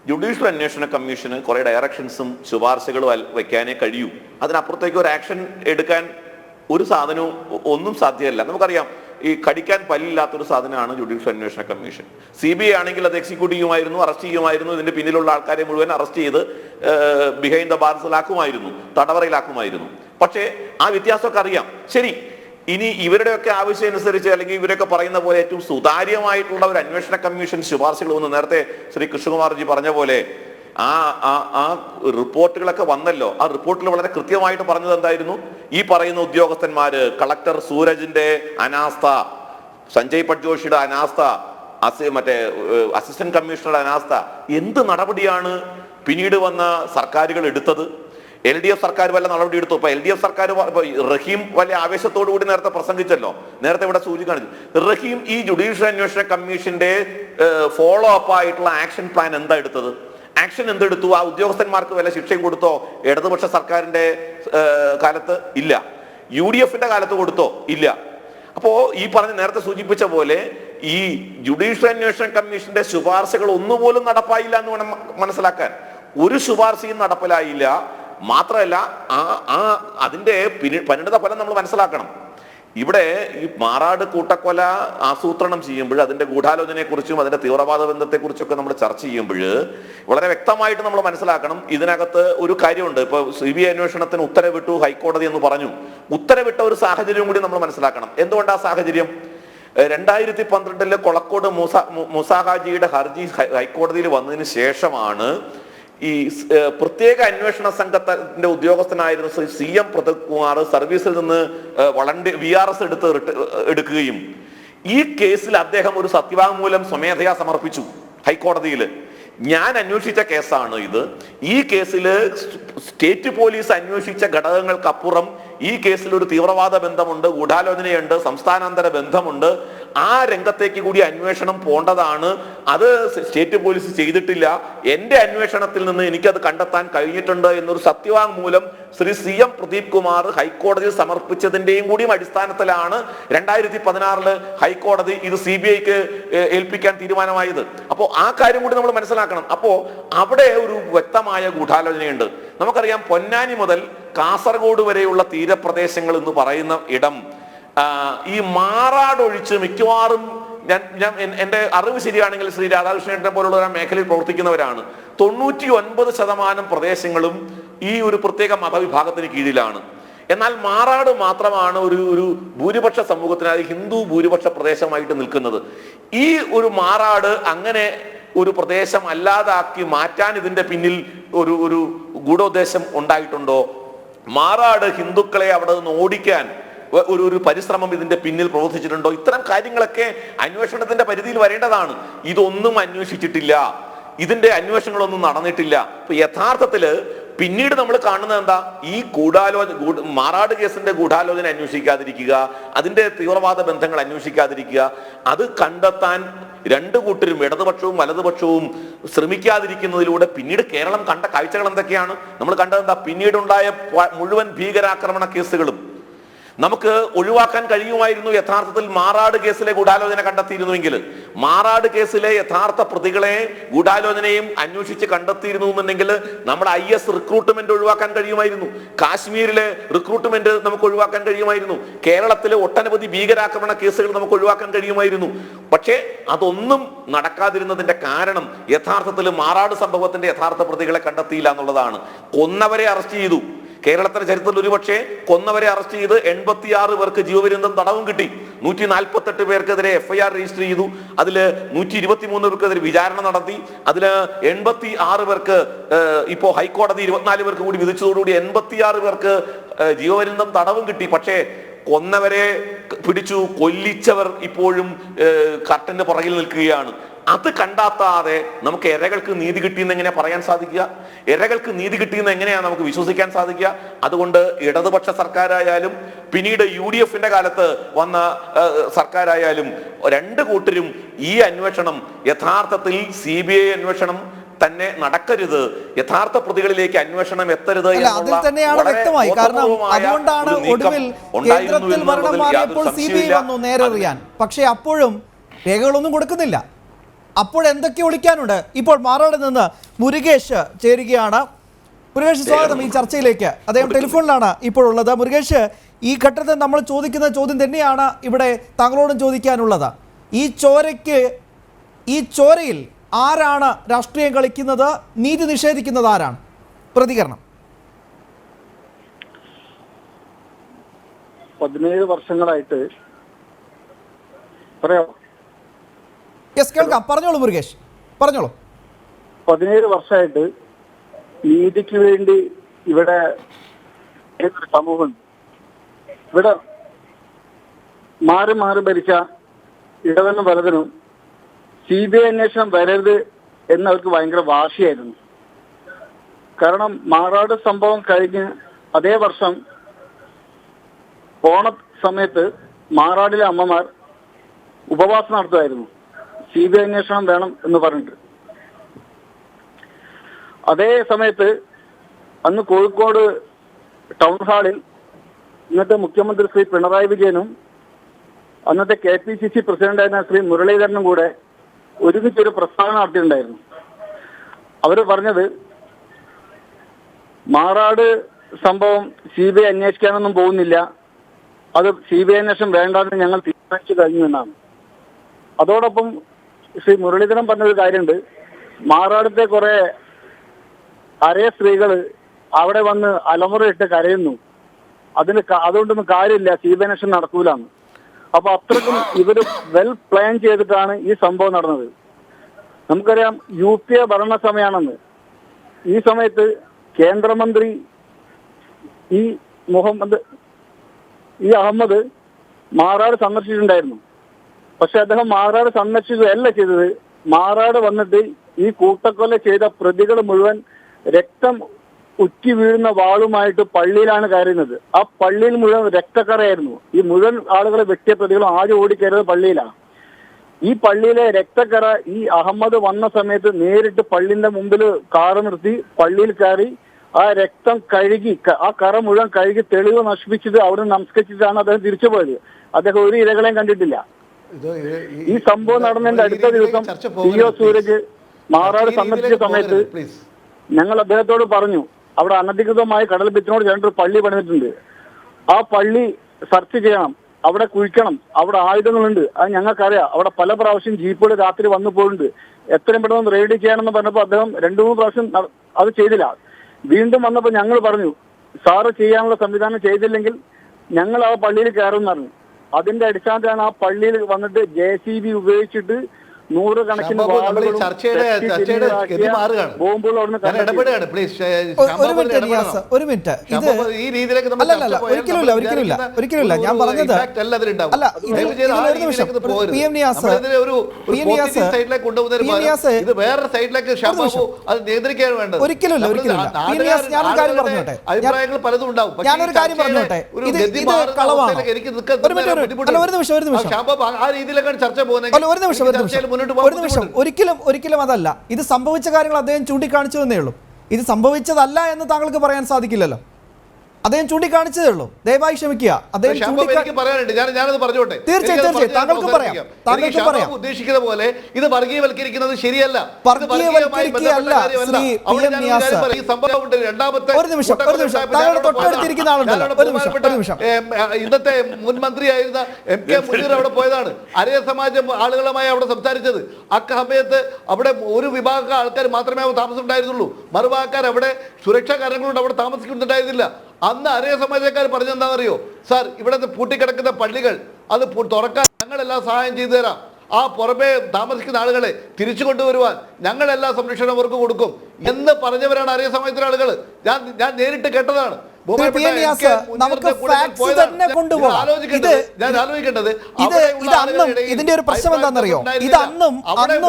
ജുഡീഷ്യൽ അന്വേഷണ കമ്മീഷന് കുറേ ഡയറക്ഷൻസും ശുപാർശകളും വയ്ക്കാനേ കഴിയൂ. അതിനപ്പുറത്തേക്ക് ഒരു ആക്ഷൻ എടുക്കാൻ ഒരു സാധനവും ഒന്നും സാധ്യമല്ല. നമുക്കറിയാം, ഈ കടിക്കാൻ പല്ലില്ലാത്തൊരു സാധനമാണ് ജുഡീഷ്യൽ അന്വേഷണ കമ്മീഷൻ. CBI ആണെങ്കിൽ അത് എക്സിക്യൂട്ട് ചെയ്യുമായിരുന്നു, അറസ്റ്റ് ചെയ്യുമായിരുന്നു, ഇതിന്റെ പിന്നിലുള്ള ആൾക്കാരെ മുഴുവൻ അറസ്റ്റ് ചെയ്ത് ബിഹൈൻഡ് ദ ബാർസിലാക്കുമായിരുന്നു, തടവറയിലാക്കുമായിരുന്നു. പക്ഷേ ആ വ്യത്യാസമൊക്കെ അറിയാം. ശരി, ഇനി ഇവരുടെയൊക്കെ ആവശ്യം അനുസരിച്ച് അല്ലെങ്കിൽ ഇവരൊക്കെ പറയുന്ന പോലെ ഏറ്റവും സുതാര്യമായിട്ടുള്ള ഒരു അന്വേഷണ കമ്മീഷൻ ശുപാർശകൾ വന്നു. നേരത്തെ ശ്രീ കൃഷ്ണകുമാർജി പറഞ്ഞ പോലെ ആ റിപ്പോർട്ടുകളൊക്കെ വന്നല്ലോ. ആ റിപ്പോർട്ടിൽ വളരെ കൃത്യമായിട്ട് പറഞ്ഞത് എന്തായിരുന്നു? ഈ പറയുന്ന ഉദ്യോഗസ്ഥന്മാര്, കളക്ടർ സൂരജിന്റെ അനാസ്ഥ, സഞ്ജയ് പട്ജോഷിയുടെ അനാസ്ഥ, മറ്റേ അസിസ്റ്റന്റ് കമ്മീഷണറുടെ അനാസ്ഥ, എന്ത് നടപടിയാണ് പിന്നീട് വന്ന സർക്കാരുകൾ എടുത്തത്? LDF സർക്കാർ വല്ല നടപടി എടുത്തു? ഇപ്പൊ LDF സർക്കാർ, റഹീം വലിയ ആവേശത്തോടു കൂടി നേരത്തെ പ്രസംഗിച്ചല്ലോ, നേരത്തെ ഇവിടെ സൂചിക്കാണിച്ചു. റഹീം ഈ ജുഡീഷ്യൽ അന്വേഷണ കമ്മീഷന്റെ ഫോളോ അപ്പ് ആയിട്ടുള്ള ആക്ഷൻ പ്ലാൻ എന്താ എടുത്തത്? ആക്ഷൻ എന്തെടുത്തു? ആ ഉദ്യോഗസ്ഥന്മാർക്ക് വല്ല ശിക്ഷയും കൊടുത്തോ? ഇടതുപക്ഷ സർക്കാരിന്റെ കാലത്ത് ഇല്ല. UDFന്റെ കാലത്ത് കൊടുത്തോ? ഇല്ല. അപ്പോ ഈ പറഞ്ഞ നേരത്തെ സൂചിപ്പിച്ച പോലെ ഈ ജുഡീഷ്യൽ അന്വേഷണ കമ്മീഷന്റെ ശുപാർശകൾ ഒന്നുപോലും നടപ്പായില്ല എന്ന് വേണം മനസ്സിലാക്കാൻ. ഒരു ശുപാർശയും നടപ്പിലായില്ല. മാത്രമല്ല അതിന്റെ പരിണിത ഫലം നമ്മൾ മനസ്സിലാക്കണം. ഇവിടെ ഈ മാറാട് കൂട്ടക്കൊല ആസൂത്രണം ചെയ്യുമ്പോൾ അതിന്റെ ഗൂഢാലോചനയെക്കുറിച്ചും അതിന്റെ തീവ്രവാദ ബന്ധത്തെക്കുറിച്ചൊക്കെ നമ്മൾ ചർച്ച ചെയ്യുമ്പോൾ വളരെ വ്യക്തമായിട്ട് നമ്മൾ മനസ്സിലാക്കണം, ഇതിനകത്ത് ഒരു കാര്യമുണ്ട്. ഇപ്പൊ CBI അന്വേഷണത്തിന് ഉത്തരവിട്ടു ഹൈക്കോടതി എന്ന് പറഞ്ഞു. ഉത്തരവിട്ട ഒരു സാഹചര്യം കൂടി നമ്മൾ മനസ്സിലാക്കണം. എന്തുകൊണ്ട് ആ സാഹചര്യം? 2012 കൊളക്കോട് മൂസാഹാജിയുടെ ഹർജി ഹൈക്കോടതിയിൽ വന്നതിന് ശേഷമാണ് ഈ പ്രത്യേക അന്വേഷണ സംഘത്തിന്റെ ഉദ്യോഗസ്ഥനായിരുന്ന ശ്രീ CM പ്രദീപ് കുമാർ സർവീസിൽ നിന്ന് VRS എടുക്കുകയും ഈ കേസിൽ അദ്ദേഹം ഒരു സത്യവാങ്മൂലം സ്വമേധയാ സമർപ്പിച്ചു ഹൈക്കോടതിയിൽ. ഞാൻ അന്വേഷിച്ച കേസാണ് ഇത്. ഈ കേസിൽ സ്റ്റേറ്റ് പോലീസ് അന്വേഷിച്ച ഘടകങ്ങൾക്കപ്പുറം ഈ കേസിൽ ഒരു തീവ്രവാദ ബന്ധമുണ്ട്, ഗൂഢാലോചനയുണ്ട്, സംസ്ഥാനാന്തര ബന്ധമുണ്ട്. ആ രംഗത്തേക്ക് കൂടി അന്വേഷണം പോണ്ടതാണ്. അത് സ്റ്റേറ്റ് പോലീസ് ചെയ്തിട്ടില്ല. എന്റെ അന്വേഷണത്തിൽ നിന്ന് എനിക്കത് കണ്ടെത്താൻ കഴിഞ്ഞിട്ടുണ്ട് എന്നൊരു സത്യവാങ്മൂലം ശ്രീ CM പ്രദീപ് കുമാർ ഹൈക്കോടതിയിൽ സമർപ്പിച്ചതിന്റെയും കൂടിയും അടിസ്ഥാനത്തിലാണ് 2016 ഹൈക്കോടതി ഇത് CBIക്ക് ഏൽപ്പിക്കാൻ തീരുമാനമായത്. അപ്പോൾ ആ കാര്യം കൂടി നമ്മൾ മനസ്സിലാക്കണം. അപ്പോ അവിടെ ഒരു വ്യക്തമായ ഗൂഢാലോചനയുണ്ട്. നമുക്കറിയാം, പൊന്നാനി മുതൽ കാസർഗോഡ് വരെയുള്ള തീരപ്രദേശങ്ങൾ എന്ന് പറയുന്ന ഇടം ഈ മാറാട് ഒഴിച്ച് മിക്കവാറും ഞാൻ എന്റെ അറിവ് ശരിയാണെങ്കിൽ ശ്രീ രാധാകൃഷ്ണനെ പോലുള്ള ഒരു മേഖലയിൽ പ്രവർത്തിക്കുന്നവരാണ്. 99% പ്രദേശങ്ങളും ഈ ഒരു പ്രത്യേക മതവിഭാഗത്തിന് കീഴിലാണ്. എന്നാൽ മാറാട് മാത്രമാണ് ഒരു ഭൂരിപക്ഷ സമൂഹത്തിന്, അതായത് ഹിന്ദു ഭൂരിപക്ഷ പ്രദേശമായിട്ട് നിൽക്കുന്നത്. ഈ ഒരു മാറാട് അങ്ങനെ ഒരു പ്രദേശം അല്ലാതാക്കി മാറ്റാൻ ഇതിന്റെ പിന്നിൽ ഒരു ഗൂഢോദ്ദേശം ഉണ്ടായിട്ടുണ്ടോ? മാറാട് ഹിന്ദുക്കളെ അവിടെ നിന്ന് ഓടിക്കാൻ ഒരു പരിശ്രമം ഇതിന്റെ പിന്നിൽ പ്രവർത്തിച്ചിട്ടുണ്ടോ? ഇത്തരം കാര്യങ്ങളൊക്കെ അന്വേഷണത്തിന്റെ പരിധിയിൽ വരേണ്ടതാണ്. ഇതൊന്നും അന്വേഷിച്ചിട്ടില്ല, ഇതിന്റെ അന്വേഷണങ്ങളൊന്നും നടന്നിട്ടില്ല. ഇപ്പൊ യഥാർത്ഥത്തില് പിന്നീട് നമ്മൾ കാണുന്നത് എന്താ? ഈ മാറാട് കേസിന്റെ ഗൂഢാലോചന അന്വേഷിക്കാതിരിക്കുക, അതിന്റെ തീവ്രവാദ ബന്ധങ്ങൾ അന്വേഷിക്കാതിരിക്കുക, അത് കണ്ടെത്താൻ രണ്ടു കൂട്ടരും ഇടതുപക്ഷവും വലതുപക്ഷവും ശ്രമിക്കാതിരിക്കുന്നതിലൂടെ പിന്നീട് കേരളം കണ്ട കാഴ്ചകൾ എന്തൊക്കെയാണ്? നമ്മൾ കണ്ടത് എന്താ? പിന്നീടുണ്ടായ മുഴുവൻ ഭീകരാക്രമണ കേസുകളും നമുക്ക് ഒഴിവാക്കാൻ കഴിയുമായിരുന്നു യഥാർത്ഥത്തിൽ മാറാട് കേസിലെ ഗൂഢാലോചന കണ്ടെത്തിയിരുന്നുവെങ്കിൽ. മാറാട് കേസിലെ യഥാർത്ഥ പ്രതികളെ ഗൂഢാലോചനയും അന്വേഷിച്ച് കണ്ടെത്തിയിരുന്നുവെന്നുണ്ടെങ്കിൽ നമ്മുടെ IS റിക്രൂട്ട്മെന്റ് ഒഴിവാക്കാൻ കഴിയുമായിരുന്നു, കാശ്മീരിലെ റിക്രൂട്ട്മെന്റ് നമുക്ക് ഒഴിവാക്കാൻ കഴിയുമായിരുന്നു, കേരളത്തിലെ ഒട്ടനവധി ഭീകരാക്രമണ കേസുകൾ നമുക്ക് ഒഴിവാക്കാൻ കഴിയുമായിരുന്നു. പക്ഷേ അതൊന്നും നടക്കാതിരുന്നതിന്റെ കാരണം യഥാർത്ഥത്തിൽ മാറാട് സംഭവത്തിന്റെ യഥാർത്ഥ പ്രതികളെ കണ്ടെത്തിയില്ല എന്നുള്ളതാണ്. കൊന്നവരെ അറസ്റ്റ് ചെയ്തു. കേരളത്തിന്റെ ചരിത്രത്തിൽ ഒരുപക്ഷെ കൊന്നവരെ അറസ്റ്റ് ചെയ്ത് 86 പേർക്ക് ജീവപര്യന്തം തടവും കിട്ടി. 148 പേർക്കെതിരെ FIR രജിസ്റ്റർ ചെയ്തു. അതിൽ 123 പേർക്കെതിരെ വിചാരണ നടത്തി. അതിൽ 86 പേർക്ക് ഇപ്പോ ഹൈക്കോടതി 24 പേർക്ക് കൂടി വിധിച്ചതോടുകൂടി 86 പേർക്ക് ജീവപര്യന്തം തടവും കിട്ടി. പക്ഷേ കൊന്നവരെ പിടിച്ചു, കൊല്ലിച്ചവർ ഇപ്പോഴും കർട്ടന്റെ പുറകിൽ നിൽക്കുകയാണ്. അത് കണ്ടെത്താതെ നമുക്ക് ഇരകൾക്ക് നീതി കിട്ടിയെന്ന് എങ്ങനെ പറയാൻ സാധിക്കുക? ഇരകൾക്ക് നീതി കിട്ടിയെന്ന് എങ്ങനെയാണ് നമുക്ക് വിശ്വസിക്കാൻ സാധിക്കുക? അതുകൊണ്ട് ഇടതുപക്ഷ സർക്കാരായാലും പിന്നീട് UDFന്റെ കാലത്ത് വന്ന സർക്കാരായാലും രണ്ടു കൂട്ടരും ഈ അന്വേഷണം യഥാർത്ഥത്തിൽ CBI അന്വേഷണം തന്നെ നടക്കരുത്, യഥാർത്ഥ പ്രതികളിലേക്ക് അന്വേഷണം എത്തരുത് അതിൽ തന്നെയാണ് വ്യക്തമായി. കാരണം അതുകൊണ്ടാണ് ഒടുവിൽ കേന്ദ്രത്തിൽ ഭരണം മാറിയപ്പോൾ CBI വന്നു നേരറിയാൻ. പക്ഷേ അപ്പോഴും രേഖകളൊന്നും കൊടുക്കുന്നില്ല. അപ്പോഴെന്തൊക്കെ ഒളിക്കാനുണ്ട്? ഇപ്പോൾ മാറാട് നിന്ന് മുരുകേഷ് ചേരുകയാണ്. മുരുകേഷ്, സ്വാഗതം ഈ ചർച്ചയിലേക്ക്. അദ്ദേഹം ടെലിഫോണിലാണ് ഇപ്പോഴുള്ളത്. മുരുകേഷ്, ഈ ഘട്ടത്തിൽ നമ്മൾ ചോദിക്കുന്ന ചോദ്യം തന്നെയാണ് ഇവിടെ താങ്കളോടും ചോദിക്കാനുള്ളത്. ഈ ചോരയിൽ ആരാണ് രാഷ്ട്രീയം കളിക്കുന്നത്? നീതി നിഷേധിക്കുന്നത് ആരാണ്? പ്രതികരണം. 17 വർഷങ്ങളായിട്ട് പറയാം. കേൾക്കാം, പറഞ്ഞോളൂ മുരുകേഷ്, പറഞ്ഞോളൂ. 17 വർഷമായിട്ട് നീതിക്ക് വേണ്ടി ഇവിടെ സമൂഹം ഇവിടെ മാറി മാറി ഭരിച്ച ഇടവനും വലതിനും CBI അന്വേഷണം വരരുത് എന്നവർക്ക് ഭയങ്കര വാശിയായിരുന്നു. കാരണം മാറാട് സംഭവം കഴിഞ്ഞ് അതേ വർഷം ഓണ സമയത്ത് മാറാടിലെ അമ്മമാർ ഉപവാസം നടത്തുമായിരുന്നു, CBI അന്വേഷണം വേണം എന്ന് പറഞ്ഞിട്ട്. അതേ സമയത്ത് അന്ന് കോഴിക്കോട് ടൗൺ ഹാളിൽ ഇന്നത്തെ മുഖ്യമന്ത്രി ശ്രീ പിണറായി വിജയനും അന്നത്തെ KPCC പ്രസിഡന്റായിരുന്ന ശ്രീ മുരളീധരനും കൂടെ ഒരുമിച്ചൊരു പ്രസ്താവന നടത്തിയിട്ടുണ്ടായിരുന്നു. അവർ പറഞ്ഞത് മാറാട് സംഭവം CBI അന്വേഷിക്കാനൊന്നും പോകുന്നില്ല, അത് CBI അന്വേഷണം വേണ്ടെന്ന് ഞങ്ങൾ തീരുമാനിച്ചു കഴിഞ്ഞു എന്നാണ്. അതോടൊപ്പം ശ്രീ മുരളീധരൻ പറഞ്ഞൊരു കാര്യമുണ്ട്, മാറാടത്തെ കുറെ അരയ സ്ത്രീകൾ അവിടെ വന്ന് അലമുറയിട്ട് കരയുന്നു, അതുകൊണ്ടൊന്നും കാര്യമില്ല, CBI അന്വേഷണം നടക്കൂലാണ്. അപ്പൊ അത്രയ്ക്കും ഇവര് വെൽ പ്ലാൻ ചെയ്തിട്ടാണ് ഈ സംഭവം നടന്നത്. നമുക്കറിയാം UPA ഭരണ സമയമാണെന്ന്. ഈ സമയത്ത് കേന്ദ്രമന്ത്രി അഹമ്മദ് മാറാട് സന്ദർശിച്ചിട്ടുണ്ടായിരുന്നു. പക്ഷെ അദ്ദേഹം മാറാട് സന്ദർശിക്കുകയല്ല ചെയ്തത്. മാറാട് വന്നിട്ട് ഈ കൂട്ടക്കൊല ചെയ്ത പ്രതികൾ മുഴുവൻ രക്തം ഉറ്റി വീഴുന്ന വാളുമായിട്ട് പള്ളിയിലാണ് കയറുന്നത്. ആ പള്ളിയിൽ മുഴുവൻ രക്തക്കറയായിരുന്നു. ഈ മുഴുവൻ ആളുകളെ വെട്ടിയ പ്രതികളും ആദ്യം ഓടിക്കയറുന്നത് പള്ളിയിലാണ്. ഈ പള്ളിയിലെ രക്തക്കറ ഈ അഹമ്മദ് വന്ന സമയത്ത് നേരിട്ട് പള്ളിന്റെ മുമ്പിൽ കാറ് നിർത്തി പള്ളിയിൽ കയറി ആ രക്തം കഴുകി, ആ കറ മുഴുവൻ കഴുകി തെളിവ് നശിപ്പിച്ചിട്ട് അവിടെ നമസ്കരിച്ചിട്ടാണ് അദ്ദേഹം തിരിച്ചു പോയത്. അദ്ദേഹം ഒരു ഇരകളെയും കണ്ടിട്ടില്ല. ഈ സംഭവം നടന്നതിന്റെ അടുത്ത ദിവസം CO സൂരജ് മാറാട് സന്ദർശിച്ച സമയത്ത് ഞങ്ങൾ അദ്ദേഹത്തോട് പറഞ്ഞു, അവിടെ അനധികൃതമായി കടൽ ഭിത്തിനോട് ചേർന്നൊരു പള്ളി പണിതിട്ടുണ്ട്, ആ പള്ളി സെർച്ച് ചെയ്യണം, അവിടെ കുഴിക്കണം, അവിടെ ആയുധങ്ങളുണ്ട്, അത് ഞങ്ങൾക്കറിയാം, അവിടെ പല പ്രാവശ്യം ജീപ്പുകൾ രാത്രി വന്നു പോയിട്ടുണ്ട്, എത്രയും പെട്ടെന്ന് റെയ്ഡ് ചെയ്യണമെന്ന് പറഞ്ഞപ്പോൾ അദ്ദേഹം 2-3 പ്രാവശ്യം അത് ചെയ്തില്ല. വീണ്ടും വന്നപ്പോൾ ഞങ്ങൾ പറഞ്ഞു, സാറ് ചെയ്യാനുള്ള സംവിധാനം ചെയ്തില്ലെങ്കിൽ ഞങ്ങൾ ആ പള്ളിയിൽ കയറുമെന്ന് പറഞ്ഞു. അതിന്റെ അടിസ്ഥാനത്തിലാണ് ആ പള്ളിയിൽ വന്നിട്ട് JCB ഉപയോഗിച്ചിട്ട് നൂറുകണക്കിന് ഒരു മിനിറ്റ് ഒരു മിനിറ്റ് ഒരിക്കലുമില്ല ഞാൻ പറഞ്ഞത് അല്ല ഒരു നിമിഷം PM നിയാസ് ഞാനൊരു കാര്യം പറഞ്ഞോട്ടെ ഇത് കളവാണ് ഒരിക്കലും അതല്ല. ഇത് സംഭവിച്ച കാര്യങ്ങൾ അദ്ദേഹം ചൂണ്ടിക്കാണിച്ചു എന്നേ ഉള്ളൂ. ഇത് സംഭവിച്ചതല്ല എന്ന് താങ്കൾക്ക് പറയാൻ സാധിക്കില്ലല്ലോ. അദ്ദേഹം ചൂണ്ടിക്കാണിച്ചതേ ഉള്ളൂ. ദയവായി ക്ഷമിക്കുക. തീർച്ചയായും താങ്കൾക്ക് പറയാം. ഉദ്ദേശിക്കുന്ന പോലെ ഇത് വർഗീയവൽക്കരിക്കുന്നത് ശരിയല്ല. ഇന്നത്തെ മുൻ മന്ത്രിയായിരുന്ന MK മുനീർ അവിടെ പോയതാണ്. അരയ സമാജം ആളുകളുമായി അവിടെ സംസാരിച്ചത്. അക്കാലത്ത് അവിടെ ഒരു വിഭാഗം ആൾക്കാർ മാത്രമേ താമസം ഉണ്ടായിരുന്നുള്ളൂ. മറുഭാഗക്കാർ അവിടെ സുരക്ഷാ കാരണങ്ങളുണ്ട് അവിടെ താമസിക്കുന്നുണ്ടായിരുന്നില്ല. അന്ന് അരയ സമാജക്കാർ പറഞ്ഞെന്താണെന്നറിയോ? സാർ, ഇവിടുത്തെ പൂട്ടിക്കിടക്കുന്ന പള്ളികൾ അത് തുറക്കാൻ ഞങ്ങളെല്ലാം സഹായം ചെയ്തു തരാം. ആ പുറമെ താമസിക്കുന്ന ആളുകളെ തിരിച്ചു കൊണ്ടുവരുവാൻ ഞങ്ങളെല്ലാ സംരക്ഷണം അവർക്ക് കൊടുക്കും എന്ന് പറഞ്ഞവരാണ് അരയ സമാജത്തിലെ ആളുകൾ. ഞാൻ നേരിട്ട് കേട്ടതാണ്. ഇതിന്റെ ഒരു പ്രശ്നം എന്താണെന്നറിയോ?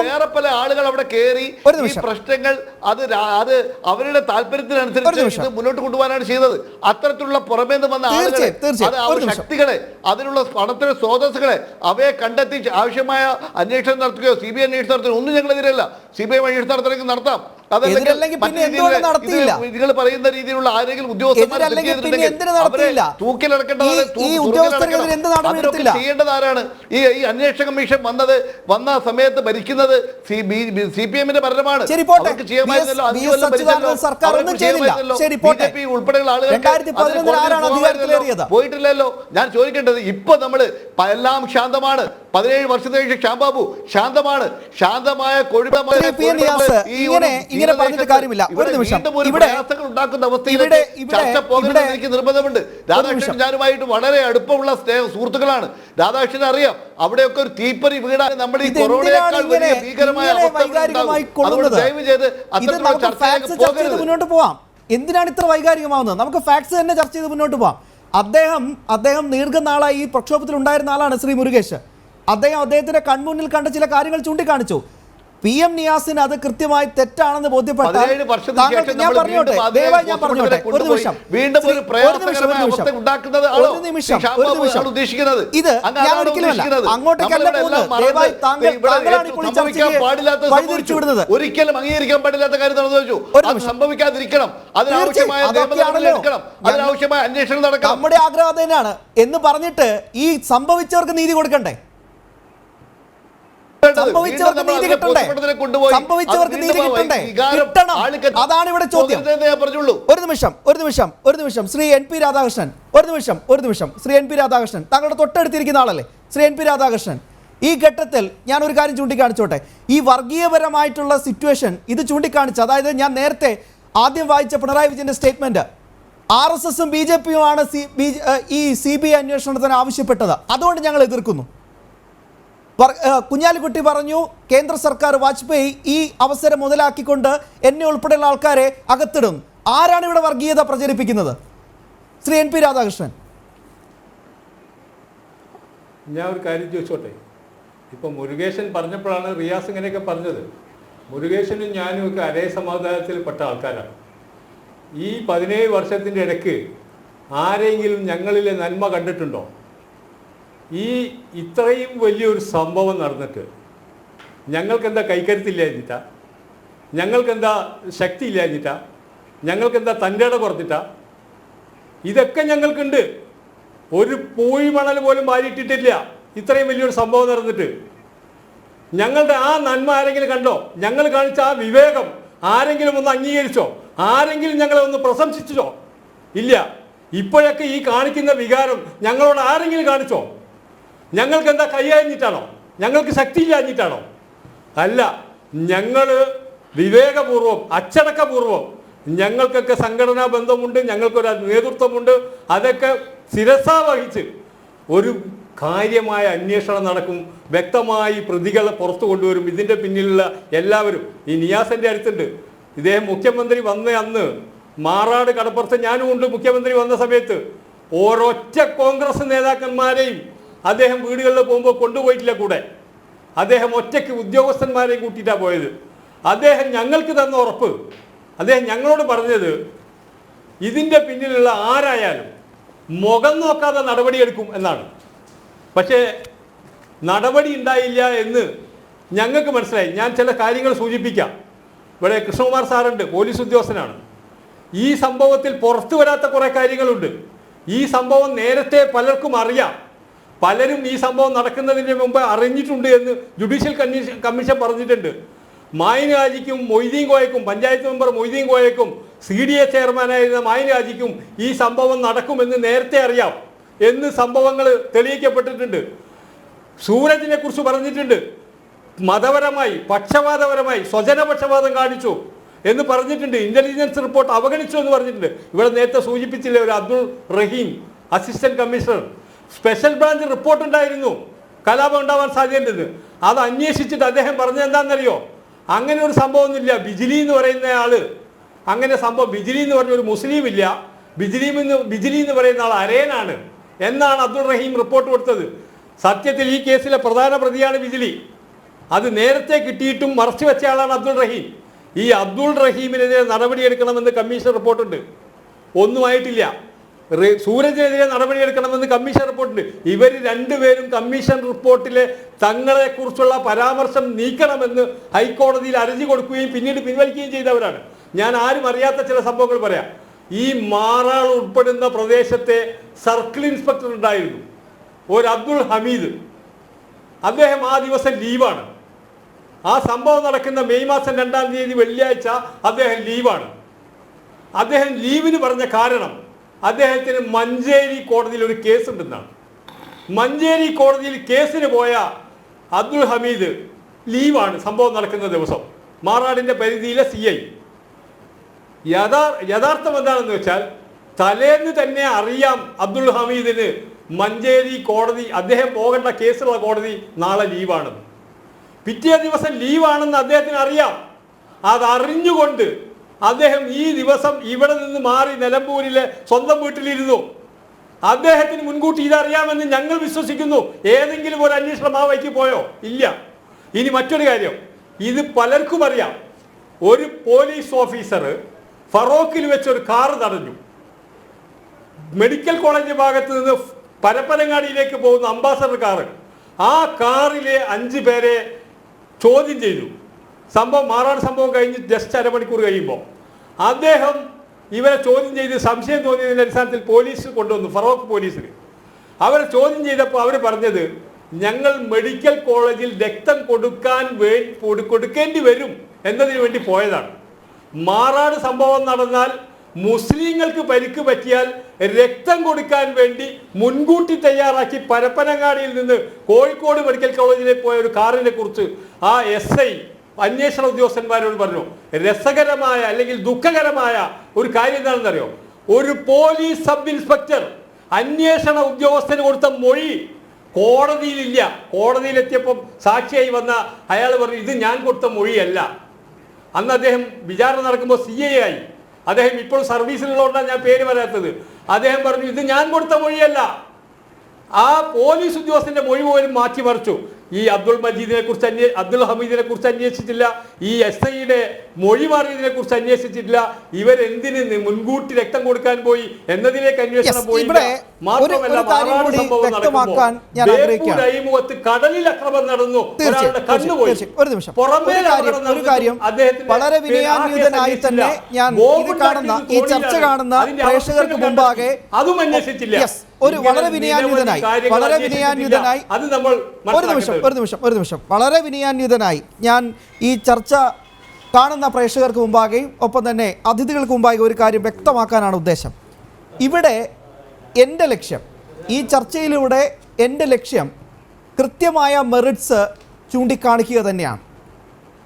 വേറെ പല ആളുകൾ അവിടെ കയറി പ്രശ്നങ്ങൾ അത് അവരുടെ താല്പര്യത്തിനനുസരിച്ച് മുന്നോട്ട് കൊണ്ടുപോകാനാണ് ചെയ്തത്. അത്തരത്തിലുള്ള പുറമേ നിന്ന് വന്ന ആളുകളെ, ശക്തികളെ, അതിനുള്ള പണത്തിന്റെ സ്രോതസ്സുകളെ അവയെ കണ്ടെത്തി ആവശ്യമായ അന്വേഷണം നടത്തുകയോ CBI അന്വേഷണം നടത്തുകയോ ഒന്നും ഞങ്ങളെതിരല്ല. CBI അന്വേഷണം നടത്തണമെങ്കിൽ നടത്താം. നിങ്ങൾ പറയുന്ന രീതിയിലുള്ള ആരെങ്കിലും ഉദ്യോഗസ്ഥന്മാർ ചെയ്യേണ്ടത് ആരാണ്? ഈ അന്വേഷണ കമ്മീഷൻ വന്ന സമയത്ത് ഭരിക്കുന്നത് CPM-ന്റെ ഭരണമാണ്. അവർക്ക് ചെയ്യാമായിരുന്നല്ലോ. 5 കൊല്ലം ഭരിച്ചല്ലോ. BJP ഉൾപ്പെടെയുള്ള ആളുകൾ പോയിട്ടില്ലല്ലോ. ഞാൻ ചോദിക്കേണ്ടത്, ഇപ്പൊ നമ്മള് എല്ലാം ശാന്തമാണ്. 17 വർഷത്തിന് ശേഷം ശ്യാംബാബു ശാന്തമായ ഇങ്ങനെ പറഞ്ഞിട്ട് കാര്യമില്ല. ഒരു നിമിഷം ഉണ്ടാക്കുന്ന അവസ്ഥയിൽ ചർച്ച പോകണമെന്ന് എനിക്ക് നിർബന്ധമുണ്ട്. രാധാകൃഷ്ണൻ ഞാനുമായിട്ട് വളരെ അടുപ്പമുള്ള സുഹൃത്തുക്കളാണ്. രാധാകൃഷ്ണൻ അറിയാം, അവിടെയൊക്കെ ഒരു തീപ്പറി വീടാൻ നമ്മുടെ ഈ കൊറോണയേക്കാൾ വലിയ ഭീകരമായ അവസ്ഥ ദയവ് ചെയ്ത് അത്തരത്തിലുള്ള ചർച്ചയിലേക്ക് പോകരുത്. മുന്നോട്ട് പോവാം. എന്തിനാണ് ഇത്ര വൈകാരികമാവുന്നത്? നമുക്ക് ഫാക്ട്സ് തന്നെ ചർച്ച ചെയ്ത് മുന്നോട്ട് പോവാം. അദ്ദേഹം ദീർഘനാളായി ഈ പ്രക്ഷോഭത്തിൽ ഉണ്ടായിരുന്ന ആളാണ് ശ്രീ മുരുകേഷ്. അദ്ദേഹത്തിന്റെ കൺമുന്നിൽ കണ്ട ചില കാര്യങ്ങൾ ചൂണ്ടിക്കാണിച്ചു. PM നിയാസിന് അത് കൃത്യമായി തെറ്റാണെന്ന് ബോധ്യപ്പെട്ടാൽ ഒരു നിമിഷം ഇത് ഞാൻ ഒരിക്കലുമല്ല അങ്ങോട്ടേക്കല്ല പോകുന്നത്. ദയവായി താങ്കളാണ് ഇപ്പോൾ ഈ ചർച്ചയ്ക്ക് വഴിതിരിച്ചു വിടുന്നത്. ഒരിക്കലും അംഗീകരിക്കാൻ പാടില്ലാത്ത കാര്യം നടന്നു സംഭവിക്കാതിരിക്കണം. അതിനാവശ്യമായ അന്വേഷണം നടക്കണം. നമ്മുടെ ആഗ്രഹം തന്നെയാണ് എന്ന് പറഞ്ഞിട്ട് ഈ സംഭവിച്ചവർക്ക് നീതി കൊടുക്കണ്ടേ? സംഭവിച്ചവർക്ക് നീതി കിട്ടണ്ടേ? കിട്ടണം. അതാണ് ഇവിടെ ചോദ്യം. ഒരു നിമിഷം ശ്രീ NP രാധാകൃഷ്ണൻ, ശ്രീ NP രാധാകൃഷ്ണൻ, താങ്കളുടെ തൊട്ടടുത്തിരിക്കുന്ന ആളല്ലേ ശ്രീ NP രാധാകൃഷ്ണൻ. ഈ ഘട്ടത്തിൽ ഞാൻ ഒരു കാര്യം ചൂണ്ടിക്കാണിച്ചോട്ടെ. ഈ വർഗീയപരമായിട്ടുള്ള സിറ്റുവേഷൻ ഇത് ചൂണ്ടിക്കാണിച്ച്, അതായത് ഞാൻ നേരത്തെ ആദ്യം വായിച്ച പിണറായി വിജയന്റെ സ്റ്റേറ്റ്മെന്റ്, RSS-ഉം BJP-യുമാണ് ഈ CBI അന്വേഷണത്തിന് ആവശ്യപ്പെട്ടത്, അതുകൊണ്ട് ഞങ്ങൾ എതിർക്കുന്നു. കുഞ്ഞാലിക്കുട്ടി പറഞ്ഞു കേന്ദ്ര സർക്കാർ വാജ്പേയി ഈ അവസരം മുതലാക്കിക്കൊണ്ട് എന്നെ ഉൾപ്പെടെയുള്ള ആൾക്കാരെ അകത്തിടും. ആരാണ് ഇവിടെ വർഗീയത പ്രചരിപ്പിക്കുന്നത്? ശ്രീ NP രാധാകൃഷ്ണൻ. ഞാൻ ഒരു കാര്യം ചോദിച്ചോട്ടെ. ഇപ്പം മുരുകേശൻ പറഞ്ഞപ്പോഴാണ് റിയാസ് ഇങ്ങനെയൊക്കെ പറഞ്ഞത്. മുരുകേശനും ഞാനും ഒക്കെ അരേ സമുദായത്തിൽപ്പെട്ട ആൾക്കാരാണ്. ഈ 17 വർഷത്തിൻ്റെ ഇടയ്ക്ക് ആരെങ്കിലും ഞങ്ങളിലെ നന്മ കണ്ടിട്ടുണ്ടോ? ഈ ഇത്രയും വലിയൊരു സംഭവം നടന്നിട്ട് ഞങ്ങൾക്കെന്താ കൈക്കരുത്തില്ലാഞ്ഞിട്ടാ? ഞങ്ങൾക്കെന്താ ശക്തി ഇല്ലാഞ്ഞിട്ടാ? ഞങ്ങൾക്കെന്താ തൻ്റെ ഇട കുറഞ്ഞിട്ടാ? ഇതൊക്കെ ഞങ്ങൾക്കുണ്ട്. ഒരു പൂഴി മണൽ പോലും മാറിയിട്ടിട്ടില്ല ഇത്രയും വലിയൊരു സംഭവം നടന്നിട്ട്. ഞങ്ങളുടെ ആ നന്മ ആരെങ്കിലും കണ്ടോ? ഞങ്ങൾ കാണിച്ച ആ വിവേകം ആരെങ്കിലും ഒന്ന് അംഗീകരിച്ചോ? ആരെങ്കിലും ഞങ്ങളെ ഒന്ന് പ്രശംസിച്ചോ? ഇല്ല. ഇപ്പോഴൊക്കെ ഈ കാണിക്കുന്ന വികാരം ഞങ്ങളോട് ആരെങ്കിലും കാണിച്ചോ? ഞങ്ങൾക്ക് എന്താ കൈയഴിഞ്ഞിട്ടാണോ? ഞങ്ങൾക്ക് ശക്തി ഇല്ലാഞ്ഞിട്ടാണോ? അല്ല, ഞങ്ങൾ വിവേകപൂർവം അച്ചടക്കപൂർവം ഞങ്ങൾക്കൊക്കെ സംഘടനാ ബന്ധമുണ്ട്, ഞങ്ങൾക്കൊരു നേതൃത്വമുണ്ട്. അതൊക്കെ ശിരസാ വഹിച്ച് ഒരു കാര്യമായ അന്വേഷണം നടക്കും, വ്യക്തമായി പ്രതികളെ പുറത്തു കൊണ്ടുവരും. ഇതിൻ്റെ പിന്നിലുള്ള എല്ലാവരും ഈ നിയാസിൻ്റെ അടുത്തുണ്ട്. ഇദ്ദേഹം മുഖ്യമന്ത്രി വന്ന അന്ന് മാറാട് കടപ്പുറത്ത് ഞാനും ഉണ്ട്. മുഖ്യമന്ത്രി വന്ന സമയത്ത് ഒരൊറ്റ കോൺഗ്രസ് നേതാക്കന്മാരെയും അദ്ദേഹം വീടുകളിൽ പോകുമ്പോൾ കൊണ്ടുപോയിട്ടില്ല കൂടെ. അദ്ദേഹം ഒറ്റയ്ക്ക് ഉദ്യോഗസ്ഥന്മാരെയും കൂട്ടിയിട്ടാണ് പോയത്. അദ്ദേഹം ഞങ്ങൾക്ക് തന്ന ഉറപ്പ്, അദ്ദേഹം ഞങ്ങളോട് പറഞ്ഞത് ഇതിൻ്റെ പിന്നിലുള്ള ആരായാലും മുഖം നോക്കാതെ നടപടിയെടുക്കും എന്നാണ്. പക്ഷേ നടപടി ഉണ്ടായില്ല എന്ന് ഞങ്ങൾക്ക് മനസ്സിലായി. ഞാൻ ചില കാര്യങ്ങൾ സൂചിപ്പിക്കാം. ഇവിടെ കൃഷ്ണകുമാർ സാറുണ്ട്, പോലീസ് ഉദ്യോഗസ്ഥനാണ്. ഈ സംഭവത്തിൽ പുറത്തു വരാത്ത കുറേ കാര്യങ്ങളുണ്ട്. ഈ സംഭവം നേരത്തെ പലർക്കും അറിയാം. പലരും ഈ സംഭവം നടക്കുന്നതിന് മുമ്പ് അറിഞ്ഞിട്ടുണ്ട് എന്ന് ജുഡീഷ്യൽ കമ്മീഷൻ പറഞ്ഞിട്ടുണ്ട്. മായിൻ ഹാജിക്കും മൊയ്തീൻ കോയക്കും, പഞ്ചായത്ത് മെമ്പർ മൊയ്തീൻ കോയക്കും CDA ചെയർമാനായിരുന്ന മായിൻ ഹാജിക്കും ഈ സംഭവം നടക്കുമെന്ന് നേരത്തെ അറിയാം എന്ന് സംഭവങ്ങൾ തെളിയിക്കപ്പെട്ടിട്ടുണ്ട്. സൂരജിനെ കുറിച്ച് പറഞ്ഞിട്ടുണ്ട്. മതപരമായി, പക്ഷപാതപരമായി സ്വജനപക്ഷപാതം കാണിച്ചു എന്ന് പറഞ്ഞിട്ടുണ്ട്. ഇന്റലിജൻസ് റിപ്പോർട്ട് അവഗണിച്ചു എന്ന് പറഞ്ഞിട്ടുണ്ട്. ഇവിടെ നേരത്തെ സൂചിപ്പിച്ചില്ലേ ഒരു Abdul Rahim assistant commissioner, special branch report ഉണ്ടായിരുന്നു കലാപം ഉണ്ടാവാൻ സാധ്യതയുണ്ടെന്ന്. അത് അന്വേഷിച്ചിട്ട് അദ്ദേഹം പറഞ്ഞത് എന്താണെന്നറിയോ? അങ്ങനെ ഒരു സംഭവമൊന്നുമില്ല. ബിജിലി എന്ന് പറയുന്ന ആള് അങ്ങനെ സംഭവം, ബിജിലി എന്ന് പറഞ്ഞ ഒരു മുസ്ലിം ഇല്ല, ബിജിലി എന്ന് പറയുന്ന ആൾ അരയനാണ് എന്നാണ് അബ്ദുൾ റഹീം റിപ്പോർട്ട് കൊടുത്തത്. സത്യത്തിൽ ഈ കേസിലെ പ്രധാന പ്രതിയാണ് ബിജിലി. അത് നേരത്തെ കിട്ടിയിട്ടും മറച്ചു വെച്ച ആളാണ് അബ്ദുൾ റഹീം. ഈ അബ്ദുൾ റഹീമിനെതിരെ നടപടിയെടുക്കണമെന്ന് കമ്മീഷൻ റിപ്പോർട്ടുണ്ട്. ഒന്നുമായിട്ടില്ല. സൂരജിനെതിരെ നടപടിയെടുക്കണമെന്ന് കമ്മീഷൻ റിപ്പോർട്ടുണ്ട്. ഇവർ രണ്ടുപേരും കമ്മീഷൻ റിപ്പോർട്ടിലെ തങ്ങളെക്കുറിച്ചുള്ള പരാമർശം നീക്കണമെന്ന് ഹൈക്കോടതിയിൽ അർജി കൊടുക്കുകയും പിന്നീട് പിൻവലിക്കുകയും ചെയ്തവരാണ്. ഞാൻ ആരും അറിയാത്ത ചില സംഭവങ്ങൾ പറയാം. ഈ മാറാൾ ഉൾപ്പെടുന്ന പ്രദേശത്തെ സർക്കിൾ ഇൻസ്പെക്ടർ ഉണ്ടായിരുന്നു, ഒരു അബ്ദുൾ ഹമീദ്. അദ്ദേഹം ആ ദിവസം ലീവാണ്. ആ സംഭവം നടക്കുന്ന മെയ് മാസം 2-ാം തീയതി വെള്ളിയാഴ്ച അദ്ദേഹം ലീവാണ്. അദ്ദേഹം ലീവിന് പറഞ്ഞ കാരണം അദ്ദേഹത്തിന് മഞ്ചേരി കോടതിയിൽ ഒരു കേസ് ഉണ്ടെന്നാണ്. മഞ്ചേരി കോടതിയിൽ കേസിന് പോയ അബ്ദുൾ ഹമീദ് ലീവാണ് സംഭവം നടക്കുന്ന ദിവസം, മാറാടിൻ്റെ പരിധിയിലെ CI. യഥാർത്ഥം എന്താണെന്ന് വെച്ചാൽ തലേന്ന് തന്നെ അറിയാം അബ്ദുൾ ഹമീദിന് മഞ്ചേരി കോടതി, അദ്ദേഹം പോകേണ്ട കേസുള്ള കോടതി നാളെ ലീവാണെന്ന്. പിറ്റേ ദിവസം ലീവാണെന്ന് അദ്ദേഹത്തിന് അറിയാം. അതറിഞ്ഞുകൊണ്ട് അദ്ദേഹം ഈ ദിവസം ഇവിടെ നിന്ന് മാറി നിലമ്പൂരിലെ സ്വന്തം വീട്ടിലിരുന്നു. അദ്ദേഹത്തിന് മുൻകൂട്ടി ഇതറിയാമെന്ന് ഞങ്ങൾ വിശ്വസിക്കുന്നു. ഏതെങ്കിലും ഒരു അന്വേഷണം ആ വഴിക്ക് പോയോ? ഇല്ല. ഇനി മറ്റൊരു കാര്യം, ഇത് പലർക്കും അറിയാം. ഒരു പോലീസ് ഓഫീസർ ഫറോക്കിൽ വെച്ചൊരു കാർ തടഞ്ഞു. മെഡിക്കൽ കോളേജ് ഭാഗത്ത് നിന്ന് പരപ്പനങ്ങാടിയിലേക്ക് പോകുന്ന അംബാസഡർ കാറ്. ആ കാറിലെ 5 പേരെ ചോദ്യം ചെയ്തു. സംഭവം മാറാട് സംഭവം കഴിഞ്ഞ് ജസ്റ്റ് അരമണിക്കൂർ കഴിയുമ്പോൾ അദ്ദേഹം ഇവരെ ചോദ്യം ചെയ്ത് സംശയം തോന്നിയതിൻ്റെ അടിസ്ഥാനത്തിൽ പോലീസ് കൊണ്ടുവന്നു, ഫറോക്ക് പോലീസിൽ. അവരെ ചോദ്യം ചെയ്തപ്പോൾ അവർ പറഞ്ഞത് ഞങ്ങൾ മെഡിക്കൽ കോളേജിൽ രക്തം കൊടുക്കേണ്ടി വരും എന്നതിന് വേണ്ടി പോയതാണ്. മാറാട് സംഭവം നടന്നാൽ മുസ്ലിങ്ങൾക്ക് പരിക്ക് പറ്റിയാൽ രക്തം കൊടുക്കാൻ വേണ്ടി മുൻകൂട്ടി തയ്യാറാക്കി പരപ്പനങ്ങാടിയിൽ നിന്ന് കോഴിക്കോട് മെഡിക്കൽ കോളേജിലേക്ക് പോയ ഒരു കാറിനെ കുറിച്ച് ആ SI അന്വേഷണ ഉദ്യോഗസ്ഥന്മാരോട് പറഞ്ഞു. രസകരമായ അല്ലെങ്കിൽ ദുഃഖകരമായ ഒരു കാര്യം എന്താണെന്നറിയോ? ഒരു പോലീസ് സബ് ഇൻസ്പെക്ടർ അന്വേഷണ ഉദ്യോഗസ്ഥന് കൊടുത്ത മൊഴി കോടതിയിലില്ല. കോടതിയിലെത്തിയപ്പം സാക്ഷിയായി വന്ന അയാൾ പറഞ്ഞു ഇത് ഞാൻ കൊടുത്ത മൊഴിയല്ല. അന്ന് അദ്ദേഹം വിചാരണ നടക്കുമ്പോൾ CI ആയി. അദ്ദേഹം ഇപ്പോൾ സർവീസിലുള്ളതുകൊണ്ടാണ് ഞാൻ പേര് പറയാത്തത്. അദ്ദേഹം പറഞ്ഞു ഇത് ഞാൻ കൊടുത്ത മൊഴിയല്ല. ആ പോലീസ് ഉദ്യോഗസ്ഥന്റെ മൊഴി പോലും മാറ്റിമറിച്ചു. ഈ അബ്ദുൾ ഹമീദിനെ കുറിച്ച് അന്വേഷിച്ചില്ല. ഈ SIയുടെ മൊഴി മാറിയതിനെ കുറിച്ച് അന്വേഷിച്ചിട്ടില്ല. ഇവരെന്തിന് മുൻകൂട്ടി രക്തം കൊടുക്കാൻ പോയി എന്നതിലേക്ക് അന്വേഷണം പോയില്ല. മാത്രമല്ല അഴിമുഖത്ത് കടലിൽ അക്രമം നടന്നു, ഒരാളുടെ കണ്ണുപോയി. വളരെ വിനയാന്വിതനായി തന്നെ ഞാൻ ഈ ചർച്ച കാണുന്ന പ്രേക്ഷകർക്ക് മുമ്പാകെ അതും അന്വേഷിച്ചില്ല. വളരെ വിനയാന്വിതനായി വളരെ വിനയാന്വിതനായി ഞാൻ ഈ ചർച്ച കാണുന്ന പ്രേക്ഷകർക്ക് മുമ്പാകെയും ഒപ്പം തന്നെ അതിഥികൾക്ക് മുമ്പാകെ ഒരു കാര്യം വ്യക്തമാക്കാനാണ് ഉദ്ദേശം. ഇവിടെ എൻ്റെ ലക്ഷ്യം, ഈ ചർച്ചയിലൂടെ എൻ്റെ ലക്ഷ്യം കൃത്യമായ മെറിറ്റ്സ് ചൂണ്ടിക്കാണിക്കുക തന്നെയാണ്.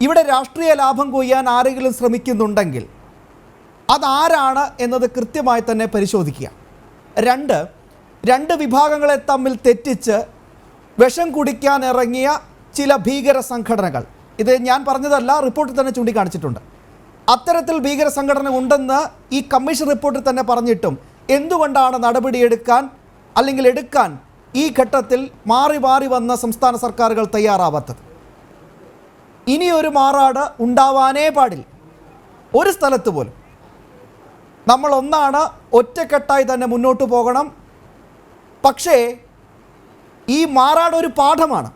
ഇവിടെ രാഷ്ട്രീയ ലാഭം കൊയ്യാൻ ആരെങ്കിലും ശ്രമിക്കുന്നുണ്ടെങ്കിൽ അതാരാണ് എന്നത് കൃത്യമായി തന്നെ പരിശോധിക്കുക. രണ്ട് വിഭാഗങ്ങളെ തമ്മിൽ തെറ്റിച്ച് വിഷം കുടിക്കാൻ ഇറങ്ങിയ ചില ഭീകര സംഘടനകൾ, ഇത് ഞാൻ പറഞ്ഞതല്ല, റിപ്പോർട്ടിൽ തന്നെ ചൂണ്ടിക്കാണിച്ചിട്ടുണ്ട്. അത്തരത്തിൽ ഭീകര സംഘടന ഉണ്ടെന്ന് ഈ കമ്മീഷൻ റിപ്പോർട്ടിൽ തന്നെ പറഞ്ഞിട്ടും എന്തുകൊണ്ടാണ് നടപടിയെടുക്കാൻ അല്ലെങ്കിൽ എടുക്കാൻ ഈ ഘട്ടത്തിൽ മാറി മാറി വന്ന സംസ്ഥാന സർക്കാരുകൾ തയ്യാറാവാത്തത്? ഇനിയൊരു മാറാട് ഉണ്ടാവാനേ പാടില്ല ഒരു സ്ഥലത്ത് പോലും. നമ്മൾ ഒന്നാണ്, ഒറ്റക്കെട്ടായി തന്നെ മുന്നോട്ട് പോകണം. പക്ഷേ ഈ മാറാട് ഒരു പാഠമാണ്.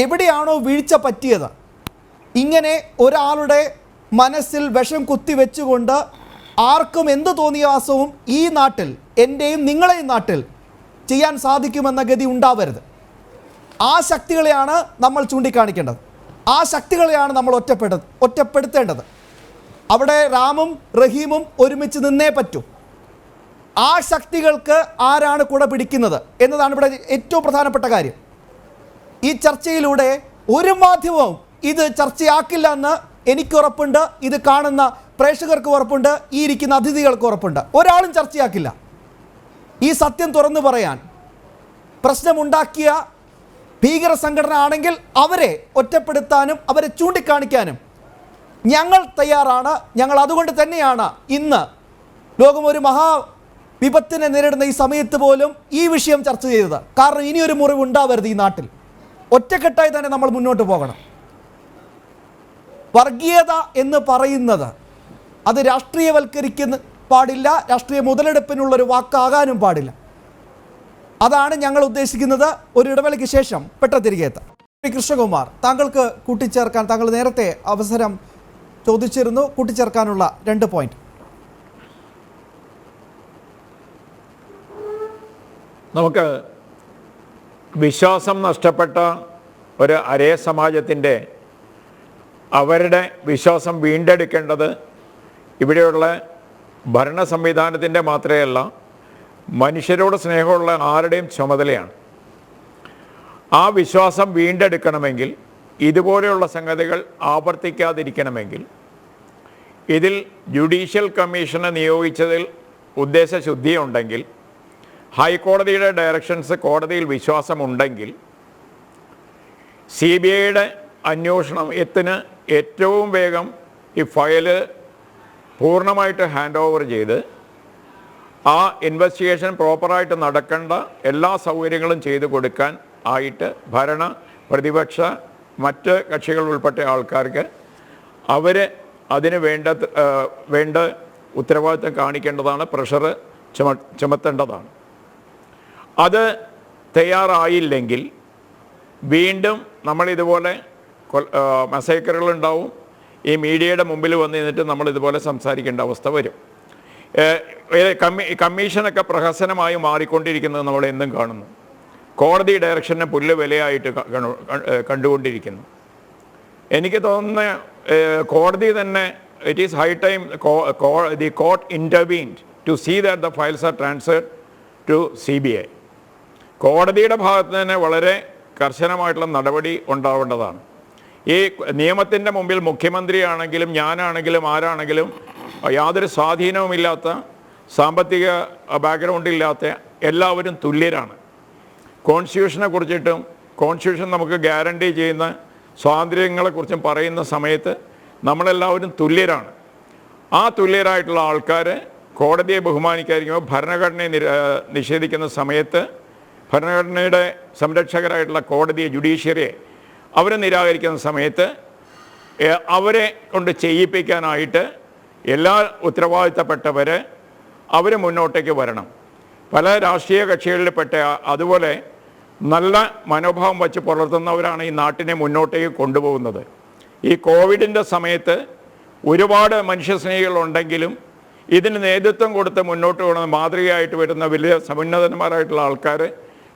എവിടെയാണോ വീഴ്ച പറ്റിയത്, ഇങ്ങനെ ഒരാളുടെ മനസ്സിൽ വിഷം കുത്തിവെച്ചുകൊണ്ട് ആർക്കും എന്ത് തോന്നിയാസവും ഈ നാട്ടിൽ, എൻ്റെയും നിങ്ങളെയും നാട്ടിൽ ചെയ്യാൻ സാധിക്കുമെന്ന ഗതി ഉണ്ടാവരുത്. ആ ശക്തികളെയാണ് നമ്മൾ ചൂണ്ടിക്കാണിക്കേണ്ടത്. ആ ശക്തികളെയാണ് നമ്മൾ ഒറ്റപ്പെടുത്തേണ്ടത്. അവിടെ റാമും റഹീമും ഒരുമിച്ച് നിന്നേ പറ്റൂ. ആ ശക്തികൾക്ക് ആരാണ് കുട പിടിക്കുന്നത് എന്നതാണ് ഇവിടെ ഏറ്റവും പ്രധാനപ്പെട്ട കാര്യം. ഈ ചർച്ചയിലൂടെ ഒരു മാധ്യമവും ഇത് ചർച്ചയാക്കില്ല എന്ന് എനിക്ക് ഉറപ്പുണ്ട്. ഇത് കാണുന്ന പ്രേക്ഷകർക്ക് ഉറപ്പുണ്ട്. ഈ ഇരിക്കുന്ന അതിഥികൾക്ക് ഉറപ്പുണ്ട്. ഒരാളും ചർച്ചയാക്കില്ല. ഈ സത്യം തുറന്നു പറയാൻ പ്രശ്നമുണ്ടാക്കിയ ഭീകര സംഘടന ആണെങ്കിൽ അവരെ ഒറ്റപ്പെടുത്താനും അവരെ ചൂണ്ടിക്കാണിക്കാനും ഞങ്ങൾ തയ്യാറാണ്. ഞങ്ങൾ അതുകൊണ്ട് തന്നെയാണ് ഇന്ന് ലോകം ഒരു വിപത്തിനെ നേരിടുന്ന ഈ സമയത്ത് പോലും ഈ വിഷയം ചർച്ച ചെയ്തത്. കാരണം ഇനിയൊരു മുറിവ് ഉണ്ടാവരുത് ഈ നാട്ടിൽ. ഒറ്റക്കെട്ടായി തന്നെ നമ്മൾ മുന്നോട്ട് പോകണം. വർഗീയത എന്ന് പറയുന്നത് അത് രാഷ്ട്രീയവൽക്കരിക്കുന്ന പാടില്ല, രാഷ്ട്രീയ മുതലെടുപ്പിനുള്ളൊരു വാക്കാകാനും പാടില്ല. അതാണ് ഞങ്ങൾ ഉദ്ദേശിക്കുന്നത്. ഒരു ഇടവേളയ്ക്ക് ശേഷം തിരികെ എത്താം. കൃഷ്ണകുമാർ, താങ്കൾക്ക് കൂട്ടിച്ചേർക്കാൻ, താങ്കൾ നേരത്തെ അവസരം ചോദിച്ചിരുന്നു, കൂട്ടിച്ചേർക്കാനുള്ള 2 പോയിന്റ്. നമുക്ക് വിശ്വാസം നഷ്ടപ്പെട്ട ഒരു അരേ സമാജത്തിൻ്റെ അവരുടെ വിശ്വാസം വീണ്ടെടുക്കേണ്ടത് ഇവിടെയുള്ള ഭരണ സംവിധാനത്തിൻ്റെ മാത്രമല്ല, മനുഷ്യരോട് സ്നേഹമുള്ള ആരുടെയും ചുമതലയാണ്. ആ വിശ്വാസം വീണ്ടെടുക്കണമെങ്കിൽ, ഇതുപോലെയുള്ള സംഗതികൾ ആവർത്തിക്കാതിരിക്കണമെങ്കിൽ, ഇതിൽ ജുഡീഷ്യൽ കമ്മീഷനെ നിയോഗിച്ചതിൽ ഉദ്ദേശശുദ്ധിയുണ്ടെങ്കിൽ, ഹൈക്കോടതിയുടെ ഡയറക്ഷൻസ് കോടതിയിൽ വിശ്വാസമുണ്ടെങ്കിൽ, CBIയുടെ അന്വേഷണത്തിന് ഏറ്റവും വേഗം ഈ ഫയല് പൂർണ്ണമായിട്ട് ഹാൻഡ് ഓവർ ചെയ്ത് ആ ഇൻവെസ്റ്റിഗേഷൻ പ്രോപ്പറായിട്ട് നടക്കേണ്ട എല്ലാ സൗകര്യങ്ങളും ചെയ്തു കൊടുക്കാൻ ആയിട്ട് ഭരണ, പ്രതിപക്ഷ, മറ്റ് കക്ഷികൾ ഉൾപ്പെട്ട ആൾക്കാർക്ക് അവർ അതിന് വേണ്ട ഉത്തരവാദിത്തം കാണിക്കേണ്ടതാണ്, പ്രഷർ ചുമത്തേണ്ടതാണ്. അത് തയ്യാറായില്ലെങ്കിൽ വീണ്ടും നമ്മളിതുപോലെ മസൈക്കറുകളുണ്ടാവും. ഈ മീഡിയയുടെ മുമ്പിൽ വന്ന് നിന്നിട്ട് നമ്മളിതുപോലെ സംസാരിക്കേണ്ട അവസ്ഥ വരും. കമ്മീഷനൊക്കെ പ്രഹസനമായി മാറിക്കൊണ്ടിരിക്കുന്നത് നമ്മൾ എന്നും കാണുന്നു. കോടതി ഡയറക്ഷനെ പുല്ല് വിലയായിട്ട് കണ്ടുകൊണ്ടിരിക്കുന്നു. എനിക്ക് തോന്നുന്ന കോടതി തന്നെ, it is high time the court intervened to see that the files are transferred to CBI. കോടതിയുടെ ഭാഗത്ത് തന്നെ വളരെ കർശനമായിട്ടുള്ള നടപടി ഉണ്ടാവേണ്ടതാണ്. ഈ നിയമത്തിൻ്റെ മുമ്പിൽ മുഖ്യമന്ത്രിയാണെങ്കിലും ഞാനാണെങ്കിലും ആരാണെങ്കിലും യാതൊരു സ്വാധീനവുമില്ലാത്ത, സാമ്പത്തിക ബാക്ക്ഗ്രൗണ്ടില്ലാത്ത എല്ലാവരും തുല്യരാണ്. കോൺസ്റ്റിറ്റ്യൂഷനെ കുറിച്ചിട്ടും കോൺസ്റ്റിറ്റ്യൂഷൻ നമുക്ക് ഗ്യാരണ്ടി ചെയ്യുന്ന സ്വാതന്ത്ര്യങ്ങളെക്കുറിച്ചും പറയുന്ന സമയത്ത് നമ്മളെല്ലാവരും തുല്യരാണ്. ആ തുല്യരായിട്ടുള്ള ആൾക്കാർ കോടതിയെ ബഹുമാനിക്കാതിരിക്കുമ്പോൾ, ഭരണഘടനയെ നിഷേധിക്കുന്ന സമയത്ത്, ഭരണഘടനയുടെ സംരക്ഷകരായിട്ടുള്ള കോടതിയെ, ജുഡീഷ്യറിയെ അവരെ നിരാകരിക്കുന്ന സമയത്ത് അവരെ കൊണ്ട് ചെയ്യിപ്പിക്കാനായിട്ട് എല്ലാ ഉത്തരവാദിത്തപ്പെട്ടവർ അവർ മുന്നോട്ടേക്ക് വരണം. പല രാഷ്ട്രീയ കക്ഷികളിൽപ്പെട്ട അതുപോലെ നല്ല മനോഭാവം വച്ച് പുലർത്തുന്നവരാണ് ഈ നാട്ടിനെ മുന്നോട്ടേക്ക് കൊണ്ടുപോകുന്നത്. ഈ കോവിഡിൻ്റെ സമയത്ത് ഒരുപാട് മനുഷ്യസ്നേഹികളുണ്ടെങ്കിലും ഇതിന് നേതൃത്വം കൊടുത്ത് മുന്നോട്ട് പോകുന്ന മാതൃകയായിട്ട് വരുന്ന വലിയ സമുന്നതന്മാരായിട്ടുള്ള ആൾക്കാർ,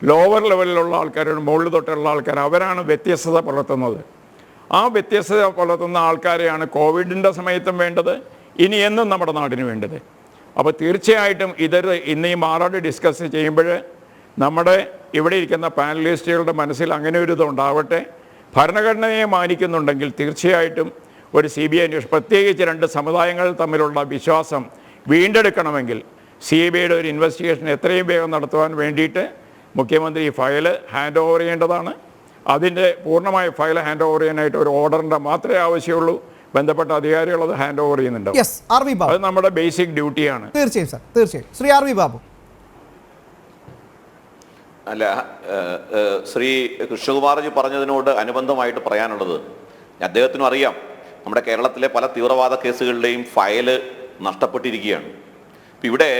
ലോവർ ലെവലിലുള്ള ആൾക്കാർ, മുകളിൽ തൊട്ടുള്ള ആൾക്കാർ, അവരാണ് വ്യത്യസ്തത പുലർത്തുന്നത്. ആ വ്യത്യസ്തത പുലർത്തുന്ന ആൾക്കാരെയാണ് കോവിഡിൻ്റെ സമയത്തും വേണ്ടത്, ഇനി എന്നും നമ്മുടെ നാടിന് വേണ്ടത്. അപ്പോൾ തീർച്ചയായിട്ടും ഇന്ന് ഈ മാറാട് ഡിസ്കസ് ചെയ്യുമ്പോൾ നമ്മുടെ ഇവിടെ ഇരിക്കുന്ന പാനലിസ്റ്റുകളുടെ മനസ്സിൽ അങ്ങനെ ഒരു ഇതുണ്ടാവട്ടെ. ഭരണഘടനയെ മാനിക്കുന്നുണ്ടെങ്കിൽ തീർച്ചയായിട്ടും ഒരു CBI അന്വേഷണം, പ്രത്യേകിച്ച് 2 സമുദായങ്ങൾ തമ്മിലുള്ള വിശ്വാസം വീണ്ടെടുക്കണമെങ്കിൽ CBIയുടെ ഒരു ഇൻവെസ്റ്റിഗേഷൻ എത്രയും വേഗം നടത്തുവാൻ വേണ്ടിയിട്ട് മുഖ്യമന്ത്രി ഈ ഫയൽ ഹാൻഡ് ഓവർ ചെയ്യേണ്ടതാണ്. അതിൻ്റെ പൂർണ്ണമായ ഫയൽ ഹാൻഡ് ഓവർ ചെയ്യാനായിട്ട് ഒരു ഓർഡറിൻ്റെ മാത്രമേ ആവശ്യമുള്ളൂ. ബന്ധപ്പെട്ട അധികാരികൾ അത് ഹാൻഡ് ഓവർ ചെയ്യുന്നുണ്ട്. Yes, R V Babu. അത് നമ്മുടെ ബേസിക് ഡ്യൂട്ടിയാണ്. തീർച്ചയായും സർ, തീർച്ചയായും. Shri R V Babu. അല്ല, ശ്രീ കൃഷ്ണകുമാർജി പറഞ്ഞതിനോട് അനുബന്ധമായിട്ട് പറയാനുള്ളത്, അദ്ദേഹത്തിനും അറിയാം നമ്മുടെ കേരളത്തിലെ പല തീവ്രവാദ കേസുകളുടെയും ഫയല് നഷ്ടപ്പെട്ടിരിക്കുകയാണ്. ഇപ്പം ഇവിടെ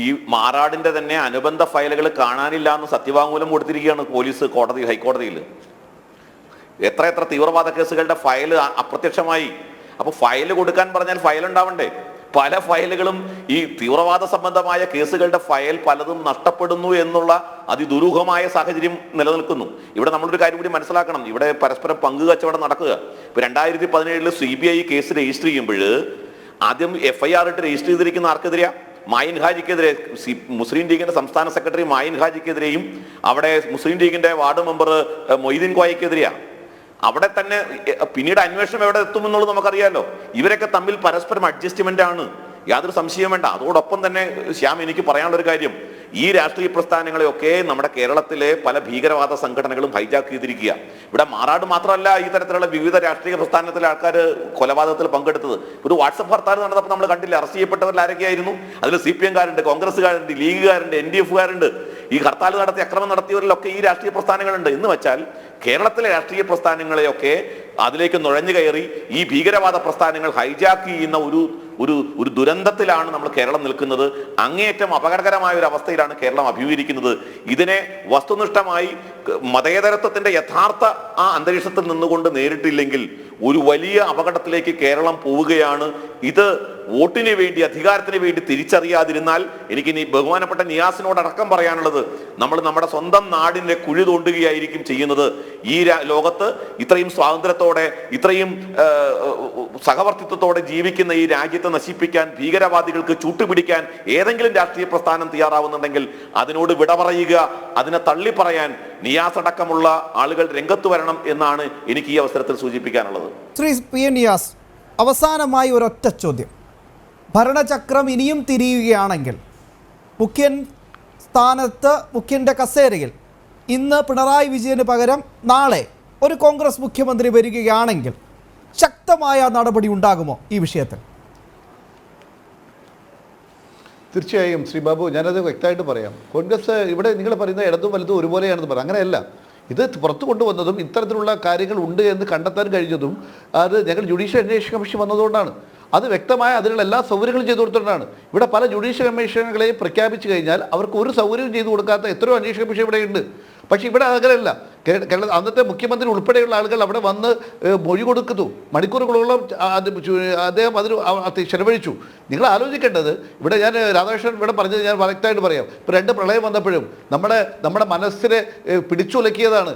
ഈ മാറാടിൻ്റെ തന്നെ അനുബന്ധ ഫയലുകൾ കാണാനില്ല എന്ന് സത്യവാങ്മൂലം കൊടുത്തിരിക്കുകയാണ് പോലീസ് ഹൈക്കോടതിയിൽ. എത്ര തീവ്രവാദ കേസുകളുടെ ഫയൽ അപ്രത്യക്ഷമായി. അപ്പോൾ ഫയൽ കൊടുക്കാൻ പറഞ്ഞാൽ ഫയൽ ഉണ്ടാവണ്ടേ? പല ഫയലുകളും ഈ തീവ്രവാദ സംബന്ധമായ കേസുകളുടെ ഫയൽ പലതും നഷ്ടപ്പെടുന്നു എന്നുള്ള അതിദുരൂഹമായ സാഹചര്യം നിലനിൽക്കുന്നു. ഇവിടെ നമ്മളൊരു കാര്യം കൂടി മനസ്സിലാക്കണം. ഇവിടെ പരസ്പരം പങ്കുകച്ചവടം നടക്കുക. ഇപ്പൊ 2017 CBI കേസ് രജിസ്റ്റർ ചെയ്യുമ്പോൾ ആദ്യം FIR ഇട്ട് രജിസ്റ്റർ ചെയ്തിരിക്കുന്ന ആർക്കെതിരെയാ? മായിൻ ഹാജിക്കെതിരെ, മുസ്ലിം ലീഗിന്റെ സംസ്ഥാന സെക്രട്ടറി മായിൻ ഹാജിക്കെതിരെയും അവിടെ മുസ്ലിം ലീഗിന്റെ വാർഡ് മെമ്പർ മൊയ്തീൻ കോയക്കെതിരെയാണ്. അവിടെ തന്നെ പിന്നീട് അന്വേഷണം എവിടെ എത്തുമെന്നുള്ളത് നമുക്കറിയാലോ. ഇവരൊക്കെ തമ്മിൽ പരസ്പരം അഡ്ജസ്റ്റ്മെന്റ് ആണ്, യാതൊരു സംശയം വേണ്ട. അതോടൊപ്പം തന്നെ ശ്യാം, എനിക്ക് പറയാനുള്ളൊരു കാര്യം, ഈ രാഷ്ട്രീയ പ്രസ്ഥാനങ്ങളെയൊക്കെ നമ്മുടെ കേരളത്തിലെ പല ഭീകരവാദ സംഘടനകളും ഹൈജാക്ക് ചെയ്തിരിക്കുക. ഇവിടെ മാറാട് മാത്രമല്ല ഈ തരത്തിലുള്ള വിവിധ രാഷ്ട്രീയ പ്രസ്ഥാനത്തിലെ ആൾക്കാർ കൊലപാതകത്തിൽ പങ്കെടുത്തത്. ഒരു വാട്സപ്പ് ഹർത്താൽ നടന്നപ്പോൾ നമ്മൾ കണ്ടില്ല, അറസ്റ്റ് ചെയ്യപ്പെട്ടവരിൽ ആരൊക്കെയായിരുന്നു? അതിൽ CPM-കാരുണ്ട്, കോൺഗ്രസ്സുകാരുണ്ട്, ലീഗുകാരുണ്ട്, NDF-കാരുണ്ട്. ഈ ഹർത്താൽ നടത്തി അക്രമം നടത്തിയവരിലൊക്കെ ഈ രാഷ്ട്രീയ പ്രസ്ഥാനങ്ങളുണ്ട്. എന്ന് വെച്ചാൽ കേരളത്തിലെ രാഷ്ട്രീയ പ്രസ്ഥാനങ്ങളെയൊക്കെ അതിലേക്ക് നുഴഞ്ഞു കയറി ഈ ഭീകരവാദ പ്രസ്ഥാനങ്ങൾ ഹൈജാക്ക് ചെയ്യുന്ന ഒരു ദുരന്തത്തിലാണ് നമ്മൾ കേരളം നിൽക്കുന്നത്. അങ്ങേയറ്റം അപകടകരമായ ഒരു അവസ്ഥയിലാണ് കേരളം അഭിമുഖീകരിക്കുന്നത്. ഇതിനെ വസ്തുനിഷ്ഠമായി മതേതരത്വത്തിന്റെ യഥാർത്ഥ ആ അന്തരീക്ഷത്തിൽ നിന്നുകൊണ്ട് നേരിട്ടില്ലെങ്കിൽ ഒരു വലിയ അപകടത്തിലേക്ക് കേരളം പോവുകയാണ്. ഇത് വോട്ടിന് വേണ്ടി, അധികാരത്തിന് വേണ്ടി തിരിച്ചറിയാതിരുന്നാൽ, എനിക്കിനി ബഹുമാനപ്പെട്ട നിയാസിനോടടക്കം പറയാനുള്ളത്, നമ്മൾ നമ്മുടെ സ്വന്തം നാടിന്റെ കുഴി തോണ്ടുകയായിരിക്കും ചെയ്യുന്നത്. ഈ ലോകത്ത് ഇത്രയും സ്വാതന്ത്ര്യത്തോടെ, ഇത്രയും സഹവർത്തിത്വത്തോടെ ജീവിക്കുന്ന ഈ രാജ്യത്തെ നശിപ്പിക്കാൻ, ഭീകരവാദികൾക്ക് ചൂട്ടുപിടിക്കാൻ ഏതെങ്കിലും രാഷ്ട്രീയ പ്രസ്ഥാനം തയ്യാറാവുന്നുണ്ടെങ്കിൽ അതിനോട് വിട പറയുക, അതിനെ തള്ളിപ്പറയാൻ നിയാസ് അടക്കമുള്ള ആളുകൾ രംഗത്ത് വരണം എന്നാണ് എനിക്ക് ഈ അവസരത്തിൽ സൂചിപ്പിക്കാനുള്ളത്. ശ്രീ PN നിയാസ്, അവസാനമായി ഒരൊറ്റ ചോദ്യം. ഭരണചക്രം ഇനിയും തിരിയുകയാണെങ്കിൽ മുഖ്യൻ സ്ഥാനത്ത്, മുഖ്യൻ്റെ കസേരയിൽ ഇന്ന് പിണറായി വിജയന് പകരം നാളെ ഒരു കോൺഗ്രസ് മുഖ്യമന്ത്രി വരികയാണെങ്കിൽ ശക്തമായ നടപടി ഉണ്ടാകുമോ ഈ വിഷയത്തിൽ? തീർച്ചയായും ശ്രീ ബാബു, ഞാനത് വ്യക്തമായിട്ട് പറയാം. കോൺഗ്രസ് ഇവിടെ നിങ്ങൾ പറയുന്ന ഇടതും വലുതും ഒരുപോലെയാണെന്ന് പറയാം. അങ്ങനെയല്ല. ഇത് പുറത്തു കൊണ്ടുവന്നതും ഇത്തരത്തിലുള്ള കാര്യങ്ങൾ ഉണ്ട് എന്ന് കണ്ടെത്താൻ കഴിഞ്ഞതും അത് ഞങ്ങൾ ജുഡീഷ്യൽ അന്വേഷണ കമ്മീഷൻ വന്നതുകൊണ്ടാണ്. അത് വ്യക്തമായ അതിനുള്ള എല്ലാ സൗകര്യങ്ങളും ചെയ്തു കൊടുത്തിട്ടാണ്. ഇവിടെ പല ജുഡീഷ്യൽ കമ്മീഷനുകളെയും പ്രഖ്യാപിച്ചു കഴിഞ്ഞാൽ അവർക്ക് ഒരു സൗകര്യവും ചെയ്തു കൊടുക്കാത്ത എത്രയോ അന്വേഷണ കമ്മീഷൻ ഇവിടെയുണ്ട്. പക്ഷേ ഇവിടെ അങ്ങനെയല്ല. അന്നത്തെ മുഖ്യമന്ത്രി ഉൾപ്പെടെയുള്ള ആളുകൾ അവിടെ വന്ന് മൊഴി കൊടുക്കുന്നു. മണിക്കൂറുകളോളം അദ്ദേഹം അതിന് ചെലവഴിച്ചു. നിങ്ങൾ ആലോചിക്കേണ്ടത്, ഇവിടെ ഞാൻ രാധാകൃഷ്ണൻ ഇവിടെ പറഞ്ഞത് ഞാൻ വ്യക്തമായിട്ട് പറയാം. ഇപ്പോൾ 2 പ്രളയം വന്നപ്പോഴും നമ്മുടെ മനസ്സിനെ പിടിച്ചുലക്കിയതാണ്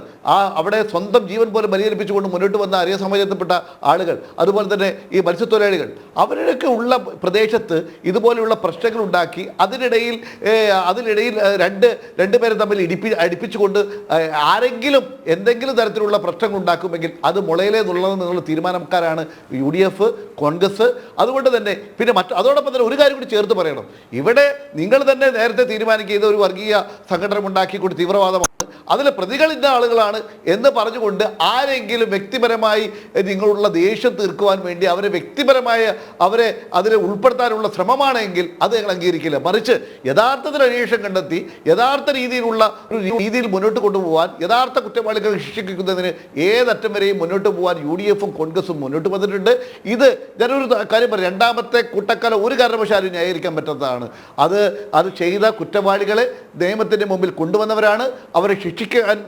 അവിടെ സ്വന്തം ജീവൻ പോലെ ബലിയേൽപ്പിച്ചുകൊണ്ട് മുന്നോട്ട് വന്ന അരിയ സമാജത്തിൽപ്പെട്ട ആളുകൾ, അതുപോലെ തന്നെ ഈ മത്സ്യത്തൊഴിലാളികൾ. അവരുടെയൊക്കെ ഉള്ള പ്രദേശത്ത് ഇതുപോലെയുള്ള പ്രശ്നങ്ങൾ ഉണ്ടാക്കി അതിനിടയിൽ രണ്ടുപേരെ തമ്മിൽ അടുപ്പിച്ചുകൊണ്ട് ആരെങ്കിലും എന്തെങ്കിലും തരത്തിലുള്ള പ്രശ്നങ്ങൾ ഉണ്ടാക്കുമെങ്കിൽ അത് മുളയിലേന്നുള്ളതെന്നുള്ള തീരുമാനക്കാരാണ് UDF, കോൺഗ്രസ്. അതുകൊണ്ട് തന്നെ പിന്നെ അതോടൊപ്പം തന്നെ ഒരു കാര്യം കൂടി ചേർത്ത് പറയണം. ഇവിടെ നിങ്ങൾ തന്നെ നേരത്തെ തീരുമാനിക്കുന്ന ഒരു വർഗീയ സംഘടന ഉണ്ടാക്കിക്കൊണ്ട് തീവ്രവാദമാണ്, അതിൽ പ്രതികൾ ഇന്ന ആളുകളാണ് എന്ന് പറഞ്ഞുകൊണ്ട് ആരെങ്കിലും വ്യക്തിപരമായി നിങ്ങളുള്ള ദേഷ്യം തീർക്കുവാൻ വേണ്ടി അവരെ അതിൽ ഉൾപ്പെടുത്താനുള്ള ശ്രമമാണെങ്കിൽ അത് ഞങ്ങൾ അംഗീകരിക്കില്ല. മറിച്ച് യഥാർത്ഥത്തിൽ അന്വേഷണം കണ്ടെത്തി യഥാർത്ഥ രീതിയിൽ മുന്നോട്ട് കൊണ്ടുപോകാൻ, യഥാർത്ഥ കുറ്റവാളികളെ ശിക്ഷിക്കുന്നതിന് ഏതറ്റം വരെയും മുന്നോട്ട് പോകാൻ UDF-ഉം കോൺഗ്രസും മുന്നോട്ട് വന്നിട്ടുണ്ട്. ഇത് ഞാനൊരു കാര്യം പറയാം. രണ്ടാമത്തെ കൂട്ടക്കാലം ഒരു കാരണവശാലും ന്യായീകരിക്കാൻ പറ്റാത്തതാണ്. അത് ചെയ്ത കുറ്റവാളികളെ നിയമത്തിൻ്റെ മുമ്പിൽ കൊണ്ടുവന്നവരാണ്. അവരെ ശിക്ഷിക്കാൻ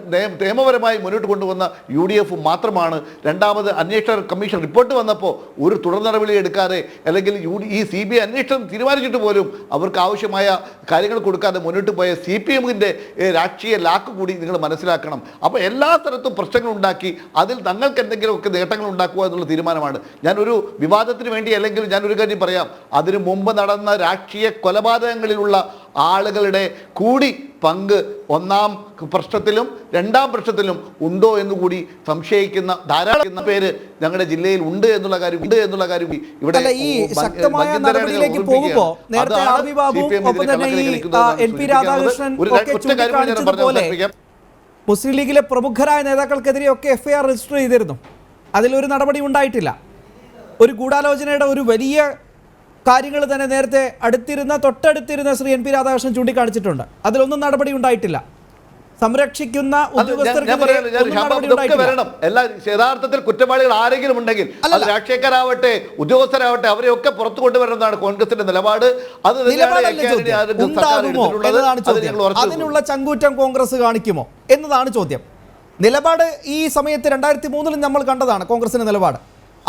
നിയമപരമായി മുന്നോട്ട് കൊണ്ടുവന്ന UDF മാത്രമാണ്. രണ്ടാമത് അന്വേഷണ കമ്മീഷൻ റിപ്പോർട്ട് വന്നപ്പോൾ ഒരു തുടർ നടപടി എടുക്കാതെ, അല്ലെങ്കിൽ ഈ CBI അന്വേഷണം തീരുമാനിച്ചിട്ട് പോലും അവർക്ക് ആവശ്യമായ കാര്യങ്ങൾ കൊടുക്കാതെ മുന്നോട്ട് പോയ CPM-ന്റെ രാഷ്ട്രീയ ലാക്ക് കൂടി നിങ്ങൾ മനസ്സിലാക്കണം. അപ്പോൾ എല്ലാ തരത്തും പ്രശ്നങ്ങൾ ഉണ്ടാക്കി അതിൽ തങ്ങൾക്ക് എന്തെങ്കിലുമൊക്കെ നേട്ടങ്ങൾ ഉണ്ടാക്കുക എന്നുള്ള തീരുമാനമാണ്. ഞാനൊരു വിവാദത്തിന് വേണ്ടി അല്ലെങ്കിൽ ഞാനൊരു കാര്യം പറയാം. അതിനു മുമ്പ് നടന്ന രാഷ്ട്രീയ കൊലപാതകങ്ങളിലുള്ള ആളുകളുടെ കൂടി പങ്ക് ഒന്നാം പ്രശ്നത്തിലും രണ്ടാം പ്രശ്നത്തിലും ഉണ്ടോ എന്ന് കൂടി സംശയിക്കുന്ന ധാരാളം പേര് ഞങ്ങളുടെ ജില്ലയിൽ ഉണ്ട് എന്നുള്ള കാര്യം ഇവിടെ അല്ല, ഈ ശക്തമായ നടപടിയിലേക്ക് പോകുമ്പോൾ നേരത്തെ ആർ വി ബാബുവും ഒപ്പം തന്നെ ഈ എൻ പി രാധാകൃഷ്ണൻ ഒക്കെ ചൂണ്ടിക്കാണിച്ചതുപോലെ മുസ്ലിം ലീഗിലെ പ്രമുഖരായ നേതാക്കൾക്കെതിരെയൊക്കെ എഫ്ഐആർ രജിസ്റ്റർ ചെയ്തിരുന്നു. അതിലൊരു നടപടി ഉണ്ടായിട്ടില്ല. ഒരു ഗൂഢാലോചനയുടെ ഒരു വലിയ കാര്യങ്ങൾ തന്നെ നേരത്തെ തൊട്ടടുത്തിരുന്ന ശ്രീ എൻ പി രാധാകൃഷ്ണൻ ചൂണ്ടിക്കാണിച്ചിട്ടുണ്ട്. അതിലൊന്നും നടപടി ഉണ്ടായിട്ടില്ല. സംരക്ഷിക്കുന്ന വരണം. എല്ലാ യഥാർത്ഥത്തിൽ കുറ്റവാളികൾ ആരെങ്കിലും ഉണ്ടെങ്കിൽ അത് രാഷ്ട്രീയക്കാരാവട്ടെ ഉദ്യോഗസ്ഥരാവട്ടെ അവരെയൊക്കെ പുറത്തു കൊണ്ടുവരുന്നതാണ് കോൺഗ്രസിന്റെ നിലപാട്. അത് അതിനുള്ള ചങ്കൂറ്റം കോൺഗ്രസ് കാണിക്കുമോ എന്നതാണ് ചോദ്യം. നിലപാട് ഈ സമയത്ത് 2003 നമ്മൾ കണ്ടതാണ് കോൺഗ്രസിന്റെ നിലപാട്.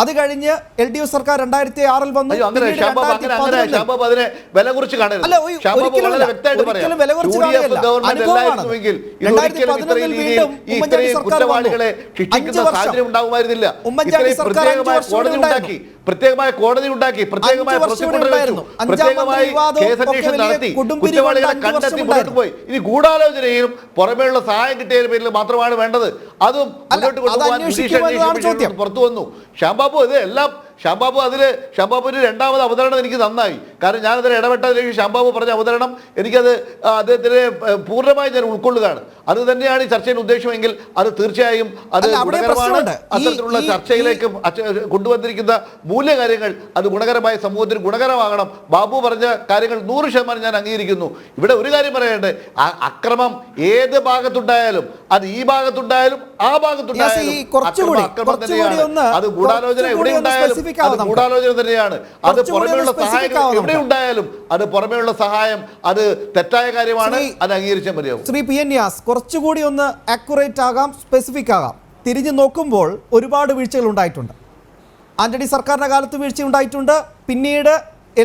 അത് കഴിഞ്ഞ് LDF സർക്കാർ 2006 വന്നു. വില കുറിച്ച് പ്രത്യേകമായ കോടതി ഉണ്ടാക്കി, പ്രത്യേകമായ പ്രോസിക്യൂട്ടർ വെച്ചു, പ്രത്യേകമായി കേസന്വേഷണം നടത്തി, കുറ്റവാളികളെ കണ്ടെത്തി മുന്നോട്ട് പോയി. ഇനി ഗൂഢാലോചനയും പുറമേയുള്ള സഹായം കിട്ടിയതിന് പേരിൽ മാത്രമാണ് വേണ്ടത്. അതും മുന്നോട്ട് കൊണ്ടുപോകാൻ പുറത്തു വന്നു. ശ്യാംബാബു ഇത് എല്ലാം ഷാംബാബുവിന്റെ രണ്ടാമത് അവതരണം എനിക്ക് നന്നായി. കാരണം ഞാനതിൽ ഇടപെട്ടതിലേക്ക് ശ്യാംബാബു പറഞ്ഞ അവതരണം എനിക്കത് അദ്ദേഹത്തിന് പൂർണ്ണമായി ഞാൻ ഉൾക്കൊള്ളുകയാണ്. അത് തന്നെയാണ് ഈ ചർച്ചയുടെ ഉദ്ദേശമെങ്കിൽ അത് തീർച്ചയായും അത് ഗുണകരമാണ്. അത്തരത്തിലുള്ള ചർച്ചയിലേക്ക് കൊണ്ടുവന്നിരിക്കുന്ന മൂല്യകാര്യങ്ങൾ അത് ഗുണകരമായ സമൂഹത്തിന് ഗുണകരമാകണം. ബാബു പറഞ്ഞ കാര്യങ്ങൾ 100% ഞാൻ അംഗീകരിക്കുന്നു. ഇവിടെ ഒരു കാര്യം പറയണ്ടേ, അക്രമം ഏത് ഭാഗത്തുണ്ടായാലും, അത് ഈ ഭാഗത്തുണ്ടായാലും ആ ഭാഗത്തുണ്ടായാലും അക്രമം തന്നെയാണ്. അത് ഗൂഢാലോചന എവിടെ ഉണ്ടായാലും അത് ഗൂഢാലോചന തന്നെയാണ്. അത് പുറമേയുള്ള സഹായം എവിടെ ഉണ്ടായാലും അത് പുറമേയുള്ള സഹായം അത് തെറ്റായ കാര്യമാണ്. അത് അംഗീകരിച്ചാൽ മതിയാവും. ശ്രീ പി എൻ നിയാസ്, കുറച്ചുകൂടി ഒന്ന് ആക്യുറേറ്റ് ആകാം, സ്പെസിഫിക് ആകാം. തിരിഞ്ഞു നോക്കുമ്പോൾ ഒരുപാട് വീഴ്ചകൾ ഉണ്ടായിട്ടുണ്ട്. ആന്റണി സർക്കാരിൻ്റെ കാലത്ത് വീഴ്ച ഉണ്ടായിട്ടുണ്ട്. പിന്നീട്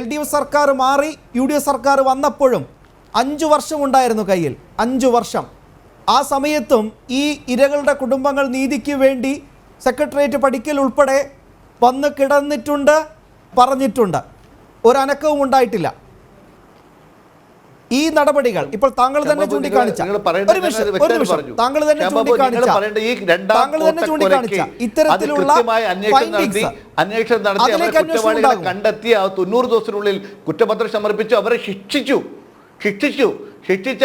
LDF സർക്കാർ മാറി UDF സർക്കാർ വന്നപ്പോഴും 5 വർഷം ഉണ്ടായിരുന്നു കയ്യിൽ. 5 വർഷം. ആ സമയത്തും ഈ ഇരകളുടെ കുടുംബങ്ങൾ നീതിക്ക് വേണ്ടി സെക്രട്ടേറിയറ്റ് പടിക്കൽ ഉൾപ്പെടെ വന്ന് കിടന്നിട്ടുണ്ട്, പറഞ്ഞിട്ടുണ്ട്. ഒരനക്കവും ഉണ്ടായിട്ടില്ല. ഈ നടപടികൾ ഇപ്പോൾ താങ്കൾ തന്നെ ചൂണ്ടിക്കാണിച്ച ഇത്തരത്തിലുള്ള അന്വേഷണം നടത്തി കണ്ടെത്തി 90 ദിവസത്തിനുള്ളിൽ കുറ്റപത്രം സമർപ്പിച്ചു. അവരെ ശിക്ഷിച്ച്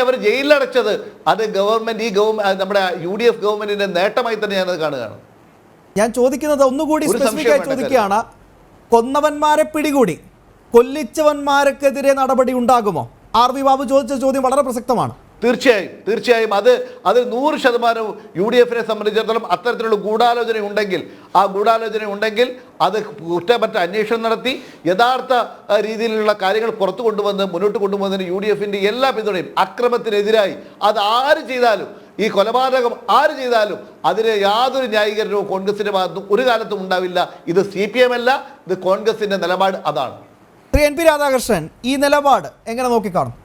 അവർ ജയിലിലടച്ചത് അത് നമ്മുടെ UDF ഗവൺമെന്റിന്റെ നേട്ടമായി തന്നെ ഞാനത് കാണുകയാണ്. ഞാൻ ചോദിക്കുന്നത് ഒന്നുകൂടി സ്പെസിഫിക്കായി ചോദിക്കുകയാണ്. കൊന്നവന്മാരെ പിടികൂടി, കൊല്ലിച്ചവന്മാർക്കെതിരെ നടപടി ഉണ്ടാകുമോ? ആർ വി ബാബു ചോദിച്ച ചോദ്യം വളരെ പ്രസക്തമാണ്. തീർച്ചയായും അത് 100% UDFനെ സംബന്ധിച്ചിടത്തോളം അത്തരത്തിലുള്ള ഗൂഢാലോചന ഉണ്ടെങ്കിൽ അത് കുറ്റമറ്റ അന്വേഷണം നടത്തി യഥാർത്ഥ രീതിയിലുള്ള കാര്യങ്ങൾ പുറത്തു കൊണ്ടുവന്ന് മുന്നോട്ട് കൊണ്ടുപോകുന്നതിന് UDFന്റെ എല്ലാ പിന്തുണയും. അക്രമത്തിനെതിരായി അത് ആര് ചെയ്താലും, ഈ കൊലപാതകം ആര് ചെയ്താലും അതിന് യാതൊരു ന്യായീകരണവും കോൺഗ്രസിന്റെ ഭാഗത്തും ഒരു കാലത്തും ഉണ്ടാവില്ല. ഇത് CPM അല്ല, ഇത് കോൺഗ്രസിന്റെ നിലപാട് അതാണ്. ശ്രീ എൻ പി രാധാകൃഷ്ണൻ ഈ നിലപാട് എങ്ങനെ നോക്കിക്കാണും?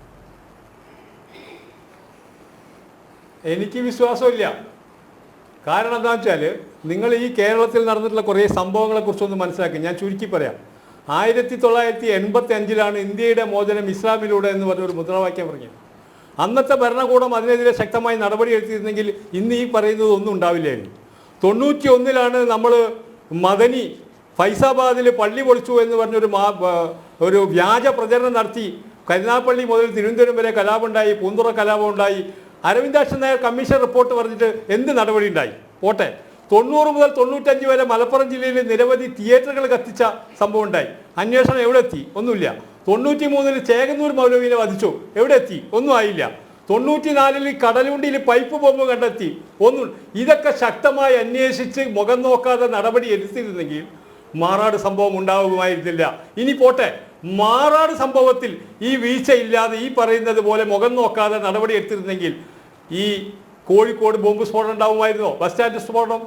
എനിക്ക് വിശ്വാസമില്ല. കാരണം എന്താണെന്ന് വെച്ചാൽ നിങ്ങൾ ഈ കേരളത്തിൽ നടന്നിട്ടുള്ള കുറേ സംഭവങ്ങളെക്കുറിച്ചൊന്ന് മനസ്സിലാക്കി. ഞാൻ ചുരുക്കി പറയാം. 1985 ഇന്ത്യയുടെ മോചനം ഇസ്ലാമിലൂടെ എന്ന് പറഞ്ഞൊരു മുദ്രാവാക്യം പറഞ്ഞത്. അന്നത്തെ ഭരണകൂടം അതിനെതിരെ ശക്തമായി നടപടി എടുത്തിരുന്നെങ്കിൽ ഇന്ന് ഈ പറയുന്നത് ഒന്നും ഉണ്ടാവില്ലായിരുന്നു. 91 നമ്മൾ മദനി ഫൈസാബാദിൽ പള്ളി പൊളിച്ചു എന്ന് പറഞ്ഞൊരു വ്യാജ പ്രചരണം നടത്തി. കരുനാഗപ്പള്ളി മുതൽ തിരുവനന്തപുരം വരെ കലാപമുണ്ടായി, പൂന്തുറ കലാപമുണ്ടായി. അരവിന്ദാക്ഷൻ നായർ കമ്മീഷൻ റിപ്പോർട്ട് പറഞ്ഞിട്ട് എന്ത് നടപടി ഉണ്ടായി? പോട്ടെ. 90 മുതൽ 95 വരെ മലപ്പുറം ജില്ലയിൽ നിരവധി തിയേറ്ററുകൾ കത്തിച്ച സംഭവം ഉണ്ടായി. അന്വേഷണം എവിടെ എത്തി? ഒന്നുമില്ല. 93 ചേകന്നൂർ മൗലവിനെ വധിച്ചു, എവിടെ എത്തി? ഒന്നും ആയില്ല. 94 കടലുണ്ടിയിൽ പൈപ്പ് ബോംബ് കണ്ടെത്തി, ഒന്നും. ഇതൊക്കെ ശക്തമായി അന്വേഷിച്ച് മുഖം നോക്കാതെ നടപടി എടുത്തിരുന്നെങ്കിൽ മാറാട് സംഭവം ഉണ്ടാവുമായിരുന്നില്ല. ഇനി പോട്ടെ, മാറാട് സംഭവത്തിൽ ഈ വീഴ്ചയില്ലാതെ ഈ പറയുന്നത് പോലെ മുഖം നോക്കാതെ നടപടി എടുത്തിരുന്നെങ്കിൽ ഈ കോഴിക്കോട് ബോംബ് സ്ഫോടനം ഉണ്ടാവുമായിരുന്നോ? ബസ് സ്റ്റാൻഡ് സ്ഫോടനം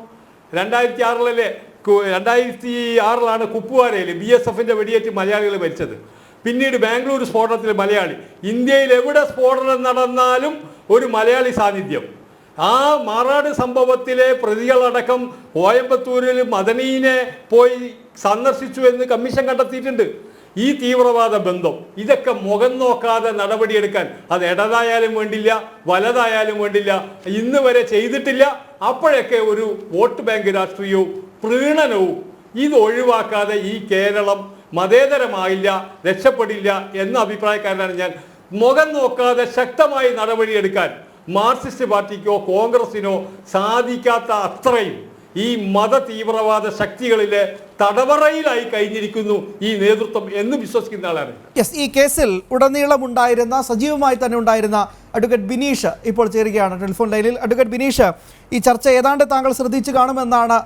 2006 കുപ്പുവാരയിൽ BSFന്റെ വെടിയേറ്റ് മലയാളികൾ മരിച്ചത്. പിന്നീട് ബാംഗ്ലൂർ സ്ഫോടനത്തിൽ മലയാളി. ഇന്ത്യയിൽ എവിടെ സ്ഫോടനം നടന്നാലും ഒരു മലയാളി സാന്നിധ്യം. ആ മാറാട് സംഭവത്തിലെ പ്രതികളടക്കം കോയമ്പത്തൂരിൽ മദനീനെ പോയി സന്ദർശിച്ചു എന്ന് കമ്മീഷൻ കണ്ടെത്തിയിട്ടുണ്ട്. ഈ തീവ്രവാദ ബന്ധം ഇതൊക്കെ മുഖം നോക്കാതെ നടപടിയെടുക്കാൻ അത് ഇടതായാലും വേണ്ടില്ല വലതായാലും വേണ്ടില്ല ഇന്ന് വരെ ചെയ്തിട്ടില്ല. അപ്പോഴൊക്കെ ഒരു വോട്ട് ബാങ്ക് രാഷ്ട്രീയവും പ്രീണനവും ഇത് ഒഴിവാക്കാതെ ഈ കേരളം മതേതരമായില്ല, രക്ഷപ്പെടില്ല എന്ന അഭിപ്രായക്കാരനാണ് ഞാൻ. മുഖം നോക്കാതെ ശക്തമായി നടപടിയെടുക്കാൻ മാർക്സിസ്റ്റ് പാർട്ടിക്കോ കോൺഗ്രസിനോ സാധിക്കാത്ത അത്രയും ഈ മത തീവ്രവാദ ശക്തികളിലെ തടവറയിലായി കഴിഞ്ഞിരിക്കുന്നു ഈ നേതൃത്വം എന്ന് വിശ്വസിക്കുന്ന ആളാണ്. യെസ്, ഈ കേസിൽ ഉടനീളമുണ്ടായിരുന്ന സജീവമായി തന്നെ ഉണ്ടായിരുന്ന അഡ്വക്കേറ്റ് ബിനീഷ് ഇപ്പോൾ ചേരുകയാണ് ടെലിഫോൺ ലൈനിൽ. അഡ്വക്കേറ്റ് ബിനീഷ്, ഈ ചർച്ച ഏതാണ്ട് താങ്കൾ ശ്രദ്ധിച്ചു കാണുമെന്നാണ്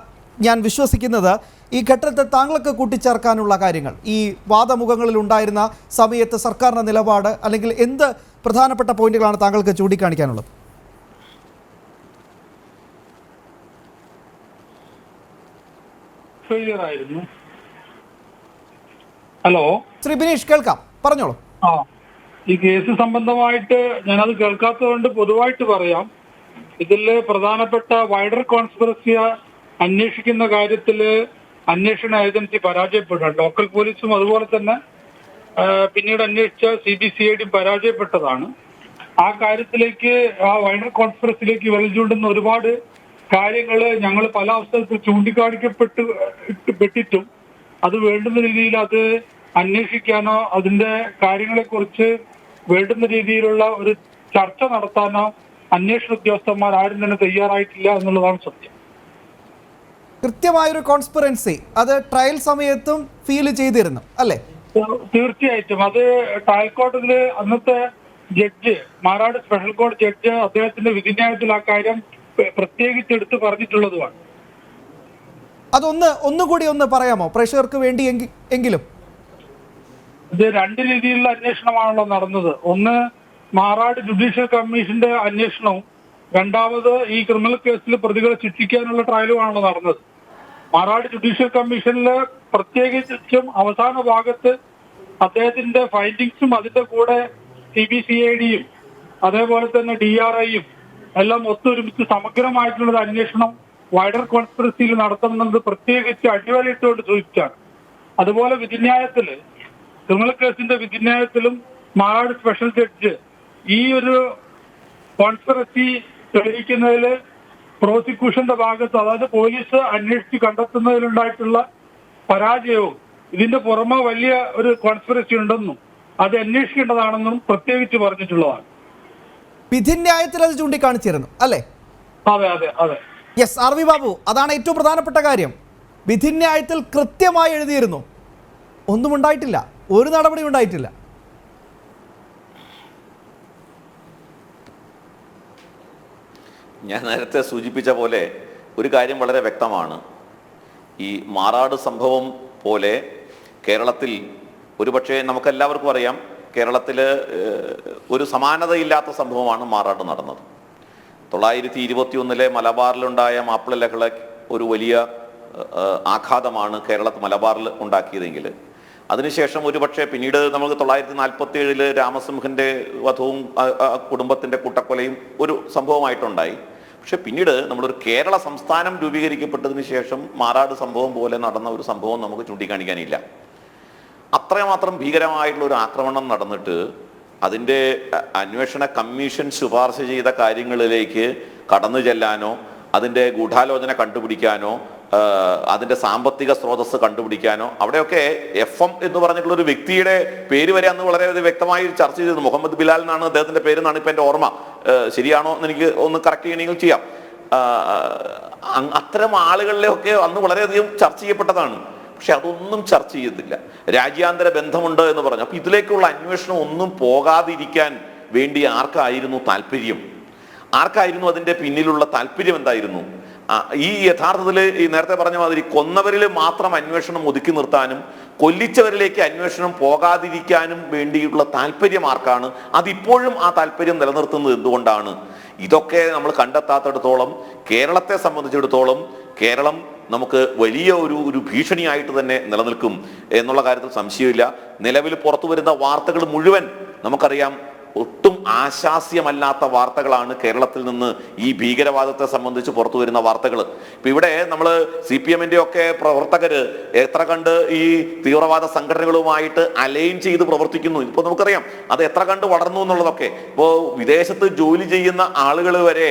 ഞാൻ വിശ്വസിക്കുന്നത്. ഈ ഘട്ടത്തിൽ താങ്കൾക്ക് കൂട്ടിച്ചേർക്കാനുള്ള കാര്യങ്ങൾ, ഈ വാദമുഖങ്ങളിൽ ഉണ്ടായിരുന്ന സമയത്ത് സർക്കാരിൻ്റെ നിലപാട്, അല്ലെങ്കിൽ എന്ത് പ്രധാനപ്പെട്ട പോയിന്റുകളാണ് താങ്കൾക്ക് ചൂണ്ടിക്കാണിക്കാനുള്ളത്? ഹലോ, ശ്രീ ബിനീഷ്, കേൾക്കാം, പറഞ്ഞോളൂ. ഈ കേസ് സംബന്ധമായിട്ട് ഞാനത് കേൾക്കാത്തതുകൊണ്ട് പൊതുവായിട്ട് പറയാം. ഇതിൽ പ്രധാനപ്പെട്ട വൈഡർ കോൺസ്പിറസി അന്വേഷിക്കുന്ന കാര്യത്തിൽ അന്വേഷണ ഏജൻസി പരാജയപ്പെടുക, ലോക്കൽ പോലീസും അതുപോലെ തന്നെ പിന്നീട് അന്വേഷിച്ച CBCID പരാജയപ്പെട്ടതാണ്. ആ കാര്യത്തിലേക്ക്, ആ വൈഡർ കോൺസ്പിറസിയിലേക്ക് വിരൽ ഒരുപാട് കാര്യങ്ങൾ ഞങ്ങൾ പല അവസരത്തിൽ ചൂണ്ടിക്കാണിക്കപ്പെട്ടിട്ടും അത് വേണ്ടുന്ന രീതിയിൽ അത് അന്വേഷിക്കാനോ അതിന്റെ കാര്യങ്ങളെക്കുറിച്ച് വേണ്ടുന്ന രീതിയിലുള്ള ഒരു ചർച്ച നടത്താനോ അന്വേഷണ ഉദ്യോഗസ്ഥന്മാർ ആരും തന്നെ തയ്യാറായിട്ടില്ല എന്നുള്ളതാണ് സത്യം. കൃത്യമായൊരു കോൺസ്പിറൻസി അത് ട്രയൽ സമയത്തും ഫീൽ ചെയ്തിരുന്നു അല്ലേ? തീർച്ചയായിട്ടും. അത് ട്രയൽ കോടതിയിൽ അന്നത്തെ ജഡ്ജ്, മാറാട് സ്പെഷ്യൽ കോടതി ജഡ്ജ്, അദ്ദേഹത്തിന്റെ വിധിന്യായത്തിൽ ആ കാര്യം പ്രത്യേകിച്ച് എടുത്ത് പറഞ്ഞിട്ടുള്ളതുമാണ്. ഒന്നുകൂടി ഒന്ന് പറയാമോ പ്രേക്ഷകർക്ക് വേണ്ടി എങ്കിലും? ഇത് രണ്ട് രീതിയിലുള്ള അന്വേഷണമാണല്ലോ നടന്നത്. ഒന്ന് മാറാട് ജുഡീഷ്യൽ കമ്മീഷന്റെ അന്വേഷണവും, രണ്ടാമത് ഈ ക്രിമിനൽ കേസിൽ പ്രതികളെ ശിക്ഷിക്കാനുള്ള ട്രയലുമാണല്ലോ നടന്നത്. മാറാട് ജുഡീഷ്യൽ കമ്മീഷനിലെ പ്രത്യേകിച്ചും അവസാന ഭാഗത്ത് അദ്ദേഹത്തിന്റെ ഫൈൻഡിങ്സും അതിന്റെ കൂടെ CBCIDയും അതേപോലെ തന്നെ DRIയും എല്ലാം ഒത്തൊരുമിച്ച് സമഗ്രമായിട്ടുള്ള അന്വേഷണം വൈഡർ കോൺസ്പിറസിയിൽ നടത്തണമെന്നത് പ്രത്യേകിച്ച് അടിവരയിട്ടുകൊണ്ട് സൂചിപ്പിച്ചാണ്. അതുപോലെ വിധിന്യായത്തില്, ക്രിമിനൽ കേസിന്റെ വിധിന്യായത്തിലും മാറാട് സ്പെഷ്യൽ ജഡ്ജ് ഈ ഒരു കോൺസ്പിറസി തെളിയിക്കുന്നതിൽ പ്രോസിക്യൂഷന്റെ ഭാഗത്ത്, അതായത് പോലീസ് അന്വേഷിച്ച് കണ്ടെത്തുന്നതിലുണ്ടായിട്ടുള്ള പരാജയവും ഇതിന്റെ പുറമെ വലിയ ഒരു കോൺസ്പിറസി ഉണ്ടെന്നും അത് അന്വേഷിക്കേണ്ടതാണെന്നും പ്രത്യേകിച്ച് പറഞ്ഞിട്ടുള്ളതാണ്. വിധിന്യായത്തിൽ അത് ചൂണ്ടിക്കാണിച്ചിരുന്നു അല്ലേ? അതെ അതെ അതെ. യെസ്, RV ബാബു, അതാണ് ഏറ്റവും പ്രധാനപ്പെട്ട കാര്യം. വിധിന്യായത്തിൽ കൃത്യമായി എഴുതിയിരുന്നു, ഒന്നും ഉണ്ടായിട്ടില്ല, ഒരു നടപടി ഉണ്ടായിട്ടില്ല. ഞാൻ നേരത്തെ സൂചിപ്പിച്ച പോലെ ഒരു കാര്യം വളരെ വ്യക്തമാണ്. ഈ മാറാട് സംഭവം പോലെ കേരളത്തിൽ ഒരുപക്ഷെ നമുക്കെല്ലാവർക്കും അറിയാം, കേരളത്തിൽ ഒരു സമാനതയില്ലാത്ത സംഭവമാണ് മാറാട് നടന്നത്. 921 മലബാറിലുണ്ടായ മാപ്പിള ലഹള ഒരു വലിയ ആഘാതമാണ് കേരളത്തിൽ മലബാറിൽ ഉണ്ടാക്കിയതെങ്കിൽ അതിനുശേഷം ഒരുപക്ഷെ പിന്നീട് നമുക്ക് 947 രാമസിംഹന്റെ വധവും കുടുംബത്തിന്റെ കൂട്ടക്കൊലയും ഒരു സംഭവമായിട്ടുണ്ടായി. പക്ഷെ പിന്നീട് നമ്മളൊരു കേരള സംസ്ഥാനം രൂപീകരിക്കപ്പെട്ടതിന് ശേഷം മാറാട് സംഭവം പോലെ നടന്ന ഒരു സംഭവം നമുക്ക് ചൂണ്ടിക്കാണിക്കാനില്ല. അത്രമാത്രം ഭീകരമായിട്ടുള്ള ഒരു ആക്രമണം നടന്നിട്ട് അതിൻ്റെ അന്വേഷണ കമ്മീഷൻ ശുപാർശ ചെയ്ത കാര്യങ്ങളിലേക്ക് കടന്നു ചെല്ലാനോ അതിൻ്റെ ഗൂഢാലോചന കണ്ടുപിടിക്കാനോ അതിൻ്റെ സാമ്പത്തിക സ്രോതസ് കണ്ടുപിടിക്കാനോ, അവിടെയൊക്കെ FM എന്ന് പറഞ്ഞിട്ടുള്ള ഒരു വ്യക്തിയുടെ പേര് വരെ അന്ന് വളരെ വ്യക്തമായി ചർച്ച ചെയ്തിരുന്നു. മുഹമ്മദ് ബിലാൽ എന്നാണ് അദ്ദേഹത്തിൻ്റെ പേരെന്നാണ് ഇപ്പം എൻ്റെ ഓർമ്മ. ശരിയാണോ എന്ന് എനിക്ക് ഒന്ന് കറക്റ്റ് ചെയ്യണമെങ്കിൽ ചെയ്യാം. അത്തരം ആളുകളിലൊക്കെ അന്ന് വളരെയധികം ചർച്ച ചെയ്യപ്പെട്ടതാണ്. പക്ഷെ അതൊന്നും ചർച്ച ചെയ്തില്ല. രാജ്യാന്തര ബന്ധമുണ്ട് എന്ന് പറഞ്ഞു. അപ്പൊ ഇതിലേക്കുള്ള അന്വേഷണം ഒന്നും പോകാതിരിക്കാൻ വേണ്ടി ആർക്കായിരുന്നു താല്പര്യം? ആർക്കായിരുന്നു അതിൻ്റെ പിന്നിലുള്ള താല്പര്യം? എന്തായിരുന്നു? ഈ യഥാർത്ഥത്തിൽ ഈ നേരത്തെ പറഞ്ഞ മാതിരി കൊന്നവരിൽ മാത്രം അന്വേഷണം ഒതുക്കി നിർത്താനും കൊല്ലിച്ചവരിലേക്ക് അന്വേഷണം പോകാതിരിക്കാനും വേണ്ടിയുള്ള താല്പര്യം ആർക്കാണ്? അതിപ്പോഴും ആ താല്പര്യം നിലനിർത്തുന്നത് എന്തുകൊണ്ടാണ്? ഇതൊക്കെ നമ്മൾ കണ്ടെത്താത്തിടത്തോളം കേരളത്തെ സംബന്ധിച്ചിടത്തോളം കേരളം നമുക്ക് വലിയ ഒരു ഭീഷണിയായിട്ട് തന്നെ നിലനിൽക്കും എന്നുള്ള കാര്യത്തിൽ സംശയമില്ല. നിലവിൽ പുറത്തു വരുന്ന വാർത്തകൾ മുഴുവൻ നമുക്കറിയാം ഒട്ടും ആശാസ്യമല്ലാത്ത വാർത്തകളാണ് കേരളത്തിൽ നിന്ന് ഈ ഭീകരവാദത്തെ സംബന്ധിച്ച് പുറത്തു വരുന്ന വാർത്തകൾ. ഇപ്പൊ ഇവിടെ നമ്മൾ CPM-ന്റെ ഒക്കെ പ്രവർത്തകര് എത്ര കണ്ട് ഈ തീവ്രവാദ സംഘടനകളുമായിട്ട് അലൈൻ ചെയ്ത് പ്രവർത്തിക്കുന്നു. ഇപ്പൊ നമുക്കറിയാം അത് എത്ര കണ്ട് വളർന്നു എന്നുള്ളതൊക്കെ. ഇപ്പോ വിദേശത്ത് ജോലി ചെയ്യുന്ന ആളുകൾ വരെ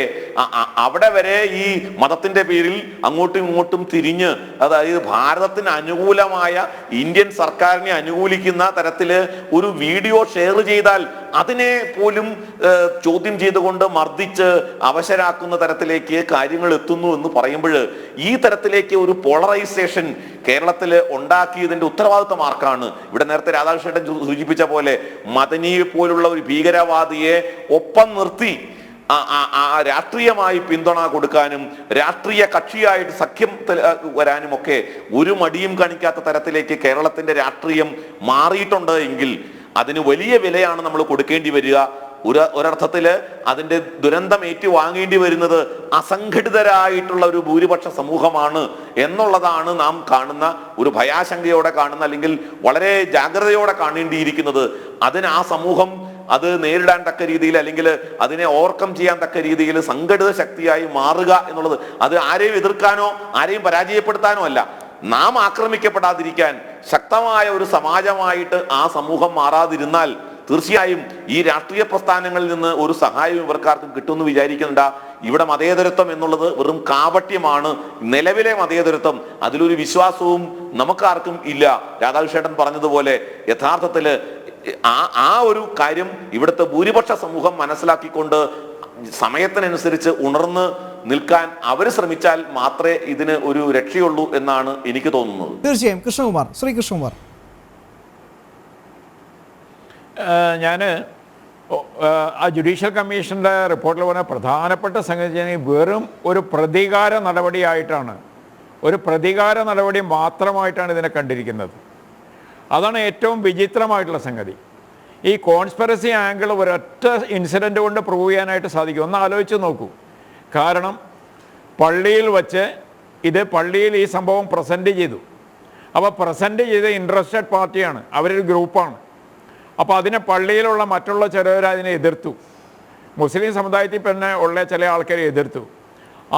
അവിടെ വരെ ഈ മതത്തിന്റെ പേരിൽ അങ്ങോട്ടും ഇങ്ങോട്ടും തിരിഞ്ഞ്, അതായത് ഭാരതത്തിന് അനുകൂലമായ ഇന്ത്യൻ സർക്കാരിനെ അനുകൂലിക്കുന്ന തരത്തില് ഒരു വീഡിയോ ഷെയർ ചെയ്താൽ അതിനെ പോലും ചോദ്യം ചെയ്തുകൊണ്ട് മർദ്ദിച്ച് അവശരാക്കുന്ന തരത്തിലേക്ക് കാര്യങ്ങൾ എത്തുന്നു എന്ന് പറയുമ്പോൾ ഈ തരത്തിലേക്ക് ഒരു പോളറൈസേഷൻ കേരളത്തിൽ ഉണ്ടാക്കിയതിന്റെ ഉത്തരവാദിത്വം ആർക്കാണ്? ഇവിടെ നേരത്തെ രാധാകൃഷ്ണൻ സൂചിപ്പിച്ച പോലെ മദനിയെ പോലുള്ള ഒരു ഭീകരവാദിയെ ഒപ്പം നിർത്തി രാഷ്ട്രീയമായി പിന്തുണ കൊടുക്കാനും രാഷ്ട്രീയ കക്ഷിയായിട്ട് സഖ്യം വരാനും ഒക്കെ ഒരു മടിയും കാണിക്കാത്ത തരത്തിലേക്ക് കേരളത്തിന്റെ രാഷ്ട്രീയം മാറിയിട്ടുണ്ട് എങ്കിൽ അതിന് വലിയ വിലയാണ് നമ്മൾ കൊടുക്കേണ്ടി വരിക. ഒരർത്ഥത്തില് അതിന്റെ ദുരന്തം ഏറ്റുവാങ്ങേണ്ടി വരുന്നത് അസംഘടിതരായിട്ടുള്ള ഒരു ഭൂരിപക്ഷ സമൂഹമാണ് എന്നുള്ളതാണ് നാം കാണുന്ന ഒരു ഭയാശങ്കയോടെ കാണുന്ന, അല്ലെങ്കിൽ വളരെ ജാഗ്രതയോടെ കാണേണ്ടിയിരിക്കുന്നത്. അതിന് ആ സമൂഹം അത് നേരിടാൻ തക്ക രീതിയിൽ, അല്ലെങ്കിൽ അതിനെ ഓവർകം ചെയ്യാൻ തക്ക രീതിയിൽ സംഘടിത ശക്തിയായി മാറുക എന്നുള്ളത് അത് ആരെയും എതിർക്കാനോ ആരെയും പരാജയപ്പെടുത്താനോ അല്ല, നാം ആക്രമിക്കപ്പെടാതിരിക്കാൻ ശക്തമായ ഒരു സമാജമായിട്ട് ആ സമൂഹം മാറാതിരുന്നാൽ തീർച്ചയായും ഈ രാഷ്ട്രീയ പ്രസ്ഥാനങ്ങളിൽ നിന്ന് ഒരു സഹായം ഇവർക്കാർക്കും കിട്ടുമെന്ന് വിചാരിക്കുന്നുണ്ട്. ഇവിടെ മതേതരത്വം എന്നുള്ളത് വെറും കാപട്യമാണ്. നിലവിലെ മതേതരത്വം, അതിലൊരു വിശ്വാസവും നമുക്കാർക്കും ഇല്ല. രാധാകൃഷ്ണൻ പറഞ്ഞതുപോലെ യഥാർത്ഥത്തില് ആ ഒരു കാര്യം ഇവിടുത്തെ ഭൂരിപക്ഷ സമൂഹം മനസ്സിലാക്കിക്കൊണ്ട് സമയത്തിനനുസരിച്ച് ഉണർന്ന് നിൽക്കാൻ അവർ ശ്രമിച്ചാൽ മാത്രമേ ഇതിന് ഒരു രക്ഷയുള്ളൂ എന്നാണ് എനിക്ക് തോന്നുന്നത്. തീർച്ചയായും. കൃഷ്ണകുമാർ, ശ്രീ കൃഷ്ണകുമാർ. ഞാൻ ആ ജുഡീഷ്യൽ കമ്മീഷൻ്റെ റിപ്പോർട്ടിൽ പറഞ്ഞ പ്രധാനപ്പെട്ട സംഗതി വെറും ഒരു പ്രതികാര നടപടിയായിട്ടാണ്, ഒരു പ്രതികാര നടപടി മാത്രമായിട്ടാണ് ഇതിനെ കണ്ടിരിക്കുന്നത്. അതാണ് ഏറ്റവും വിചിത്രമായിട്ടുള്ള സംഗതി. ഈ കോൺസ്പിറസി ആംഗിൾ ഒരൊറ്റ ഇൻസിഡൻറ്റ് കൊണ്ട് പ്രൂവ് ചെയ്യാനായിട്ട് സാധിക്കും. ഒന്ന് ആലോചിച്ച് നോക്കൂ. കാരണം പള്ളിയിൽ വച്ച് പള്ളിയിൽ ഈ സംഭവം പ്രസൻറ്റ് ചെയ്തു. അപ്പോൾ പ്രസൻറ്റ് ചെയ്ത ഇൻട്രസ്റ്റഡ് പാർട്ടിയാണ്, അവരൊരു ഗ്രൂപ്പാണ്. അപ്പോൾ അതിനെ പള്ളിയിലുള്ള മറ്റുള്ള ചിലവർ അതിനെ എതിർത്തു. മുസ്ലിം സമുദായത്തിൽ തന്നെ ഉള്ള ചില ആൾക്കാരെ എതിർത്തു.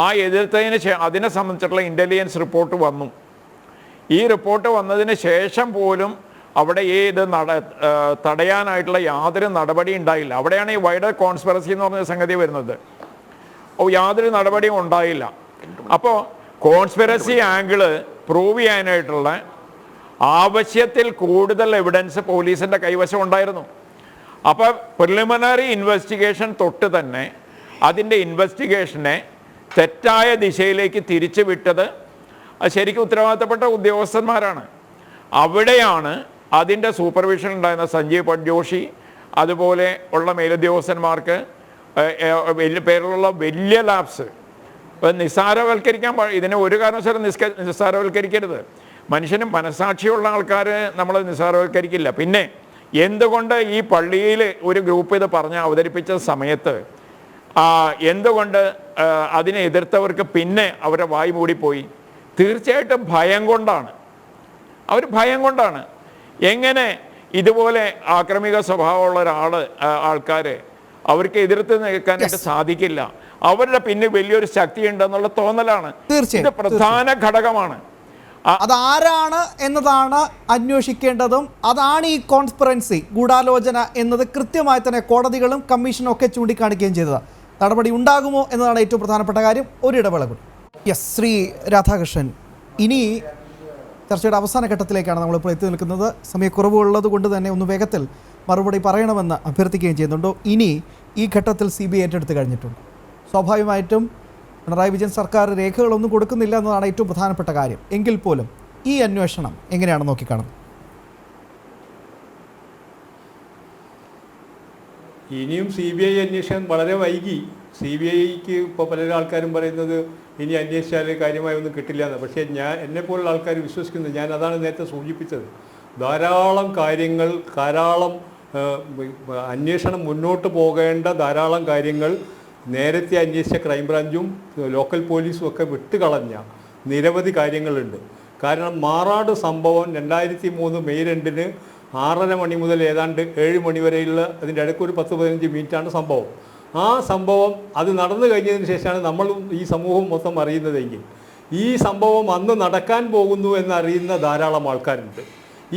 ആ എതിർത്തതിന് അതിനെ സംബന്ധിച്ചിട്ടുള്ള ഇൻ്റലിജൻസ് റിപ്പോർട്ട് വന്നു. ഈ റിപ്പോർട്ട് വന്നതിന് ശേഷം പോലും അവിടെ ഇത് തടയാനായിട്ടുള്ള യാതൊരു നടപടി ഉണ്ടായില്ല. അവിടെയാണ് ഈ വൈഡർ കോൺസ്പിറസി എന്ന് പറഞ്ഞ സംഗതി വരുന്നത്. യാതൊരു നടപടിയും ഉണ്ടായില്ല. അപ്പോൾ കോൺസ്പിറസി ആംഗിള് പ്രൂവ് ചെയ്യാനായിട്ടുള്ള ആവശ്യത്തിൽ കൂടുതൽ എവിഡൻസ് പോലീസിൻ്റെ കൈവശം ഉണ്ടായിരുന്നു. അപ്പോൾ പ്രിലിമിനറി ഇൻവെസ്റ്റിഗേഷൻ തൊട്ട് തന്നെ അതിൻ്റെ ഇൻവെസ്റ്റിഗേഷനെ തെറ്റായ ദിശയിലേക്ക് തിരിച്ചു വിട്ടത് ശരിക്കും ഉത്തരവാദിത്തപ്പെട്ട ഉദ്യോഗസ്ഥന്മാരാണ്. അവിടെയാണ് അതിൻ്റെ സൂപ്പർവിഷൻ ഉണ്ടായിരുന്ന സഞ്ജീവ് പട്ജോഷി അതുപോലെ ഉള്ള മേലുദ്യോഗസ്ഥന്മാർക്ക് പേരിലുള്ള വലിയ ലാബ്സ് നിസ്സാരവൽക്കരിക്കാൻ ഇതിനെ ഒരു കാരണവശാലും നിസ്സാരവൽക്കരിക്കരുത്. മനുഷ്യനും മനസാക്ഷിയുള്ള ആൾക്കാർ നമ്മൾ നിസ്സാരവൽക്കരിക്കില്ല. പിന്നെ എന്തുകൊണ്ട് ഈ പള്ളിയിൽ ഒരു ഗ്രൂപ്പ് ഇത് പറഞ്ഞ് അവതരിപ്പിച്ച സമയത്ത് എന്തുകൊണ്ട് അതിനെ എതിർത്തവർക്ക് പിന്നെ അവരെ വായി മൂടിപ്പോയി? തീർച്ചയായിട്ടും ഭയം കൊണ്ടാണ്. അവർ ഭയം കൊണ്ടാണ്. എങ്ങനെ ഇതുപോലെ ആക്രമിക സ്വഭാവമുള്ള ആൾക്കാരെ അവർക്ക് എതിർത്ത് നിൽക്കാനായിട്ട് സാധിക്കില്ല. അവരുടെ പിന്നെ വലിയൊരു ശക്തി ഉണ്ടെന്നുള്ള തോന്നലാണ്. ഇത് പ്രധാന ഘടകമാണ്. അതാരാണ് എന്നതാണ് അന്വേഷിക്കേണ്ടതും. അതാണ് ഈ കോൺസ്പിറൻസി, ഗൂഢാലോചന എന്നത് കൃത്യമായി തന്നെ കോടതികളും കമ്മീഷനും ഒക്കെ ചൂണ്ടിക്കാണിക്കുകയും ചെയ്തത്. നടപടി ഉണ്ടാകുമോ എന്നതാണ് ഏറ്റവും പ്രധാനപ്പെട്ട കാര്യം. ഒരു ഇടവേള കൂടി. യെസ്, ശ്രീ രാധാകൃഷ്ണൻ, ഇനി ചർച്ചയുടെ അവസാന ഘട്ടത്തിലേക്കാണ് നമ്മളിപ്പോൾ എത്തി നിൽക്കുന്നത്. സമയക്കുറവുള്ളത് കൊണ്ട് തന്നെ ഒന്ന് വേഗത്തിൽ മറുപടി പറയണമെന്ന് അഭ്യർത്ഥിക്കുകയും ചെയ്യുന്നുണ്ടോ? ഇനി ഈ ഘട്ടത്തിൽ CBI ഏറ്റെടുത്ത് കഴിഞ്ഞിട്ടുണ്ട്. സ്വാഭാവികമായിട്ടും പിണറായി വിജയൻ സർക്കാർ രേഖകളൊന്നും കൊടുക്കുന്നില്ല എന്നതാണ് ഏറ്റവും പ്രധാനപ്പെട്ട കാര്യം. എങ്കിൽ പോലും ഈ അന്വേഷണം എങ്ങനെയാണ് നോക്കിക്കാണുന്നത്? ഇനിയും CBI അന്വേഷണം വളരെ വൈകി. CBIക്ക് ഇപ്പോൾ പല ആൾക്കാരും പറയുന്നത് ഇനി അന്വേഷിച്ചാൽ കാര്യമായി ഒന്നും കിട്ടില്ല എന്ന്. പക്ഷേ എന്നെപ്പോലുള്ള ആൾക്കാർ വിശ്വസിക്കുന്നത്, ഞാൻ അതാണ് നേരത്തെ സൂചിപ്പിച്ചത്, ധാരാളം കാര്യങ്ങൾ, ധാരാളം അന്വേഷണം മുന്നോട്ട് പോകേണ്ട ധാരാളം കാര്യങ്ങൾ നേരത്തെ അന്വേഷിച്ച ക്രൈംബ്രാഞ്ചും ലോക്കൽ പോലീസും ഒക്കെ വിട്ടുകളഞ്ഞ നിരവധി കാര്യങ്ങളുണ്ട്. കാരണം മാറാട് സംഭവം 2003 മെയ് 2-ന് 6:30 മണി മുതൽ ഏതാണ്ട് 7 മണി വരെയുള്ള അതിൻ്റെ ഇടയ്ക്ക് ഒരു 10-15 മിനിറ്റാണ് സംഭവം. ആ സംഭവം അത് നടന്നു കഴിഞ്ഞതിന് ശേഷമാണ് നമ്മൾ ഈ സമൂഹം മൊത്തം അറിയുന്നതെങ്കിൽ ഈ സംഭവം അന്ന് നടക്കാൻ പോകുന്നു എന്നറിയുന്ന ധാരാളം ആൾക്കാരുണ്ട്.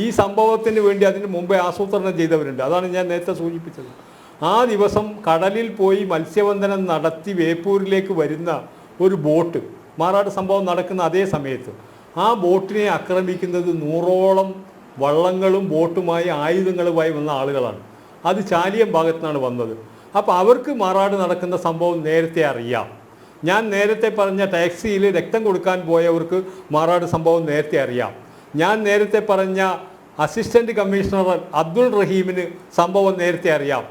ഈ സംഭവത്തിന് വേണ്ടി അതിന് മുമ്പേ ആസൂത്രണം ചെയ്തവരുണ്ട്. അതാണ് ഞാൻ നേരത്തെ സൂചിപ്പിച്ചത്. ആ ദിവസം കടലിൽ പോയി മത്സ്യബന്ധനം നടത്തി വേപ്പൂരിലേക്ക് വരുന്ന ഒരു ബോട്ട്, മാറാട് സംഭവം നടക്കുന്ന അതേ സമയത്ത് ആ ബോട്ടിനെ ആക്രമിക്കുന്നത് 100ഓളം വള്ളങ്ങളും ബോട്ടുമായി ആയുധങ്ങളുമായി വന്ന ആളുകളാണ്. അത് ചാലിയം ഭാഗത്തു നിന്നാണ് വന്നത്. അപ്പോൾ അവർക്ക് മാറാട് നടക്കുന്ന സംഭവം നേരത്തെ അറിയാം. ഞാൻ നേരത്തെ പറഞ്ഞ ടാക്സിയിൽ രക്തം കൊടുക്കാൻ പോയവർക്ക് മാറാട് സംഭവം നേരത്തെ അറിയാം. ഞാൻ നേരത്തെ പറഞ്ഞ അസിസ്റ്റൻറ്റ് കമ്മീഷണർ അബ്ദുൾ റഹീമിന് സംഭവം നേരത്തെ അറിയാം.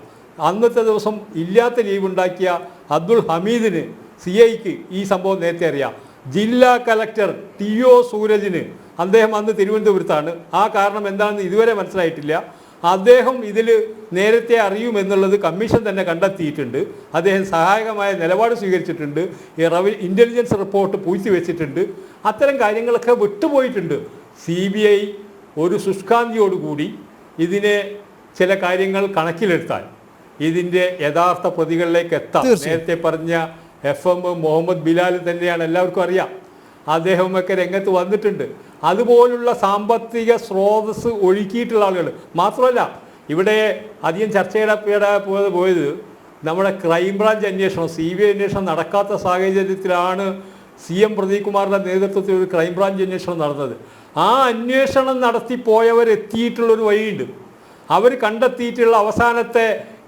അന്നത്തെ ദിവസം ഇല്ലാത്ത ലീവ് ഉണ്ടാക്കിയ അബ്ദുൾ ഹമീദിന് CIക്ക് ഈ സംഭവം നേരത്തെ അറിയാം. ജില്ലാ കലക്ടർ TO സൂരജിന്, അദ്ദേഹം അന്ന് തിരുവനന്തപുരത്താണ്, ആ കാരണം എന്താണെന്ന് ഇതുവരെ മനസ്സിലായിട്ടില്ല. അദ്ദേഹം ഇതിൽ നേരത്തെ അറിയുമെന്നുള്ളത് കമ്മീഷൻ തന്നെ കണ്ടെത്തിയിട്ടുണ്ട്. അദ്ദേഹം സഹായകമായ നിലപാട് സ്വീകരിച്ചിട്ടുണ്ട്. ഇൻ്റലിജൻസ് റിപ്പോർട്ട് പൂഴ്ത്തിവെച്ചിട്ടുണ്ട്. അത്തരം കാര്യങ്ങളൊക്കെ വിട്ടുപോയിട്ടുണ്ട്. CBI ഒരു ശുഷ്കാന്തിയോടുകൂടി ഇതിനെ ചില കാര്യങ്ങൾ കണക്കിലെടുത്താൽ ഇതിൻ്റെ യഥാർത്ഥ പ്രതികളിലേക്ക് എത്താം. നേരത്തെ പറഞ്ഞ FM മുഹമ്മദ് ബിലാൽ തന്നെയാണ്, എല്ലാവർക്കും അറിയാം. അദ്ദേഹമൊക്കെ രംഗത്ത് വന്നിട്ടുണ്ട്. അതുപോലുള്ള സാമ്പത്തിക സ്രോതസ് ഒഴുക്കിയിട്ടുള്ള ആളുകൾ മാത്രമല്ല, ഇവിടെ അധികം ചർച്ചയുടെ പോയത് നമ്മുടെ ക്രൈംബ്രാഞ്ച് അന്വേഷണം, CBI അന്വേഷണം നടക്കാത്ത സാഹചര്യത്തിലാണ് CM പ്രദീപ് കുമാറിൻ്റെ നേതൃത്വത്തിൽ ഒരു ക്രൈംബ്രാഞ്ച് അന്വേഷണം നടന്നത്. ആ അന്വേഷണം നടത്തിപ്പോയവരെത്തിയിട്ടുള്ളൊരു വഴിയുണ്ട്. അവർ കണ്ടെത്തിയിട്ടുള്ള അവസാനത്തെ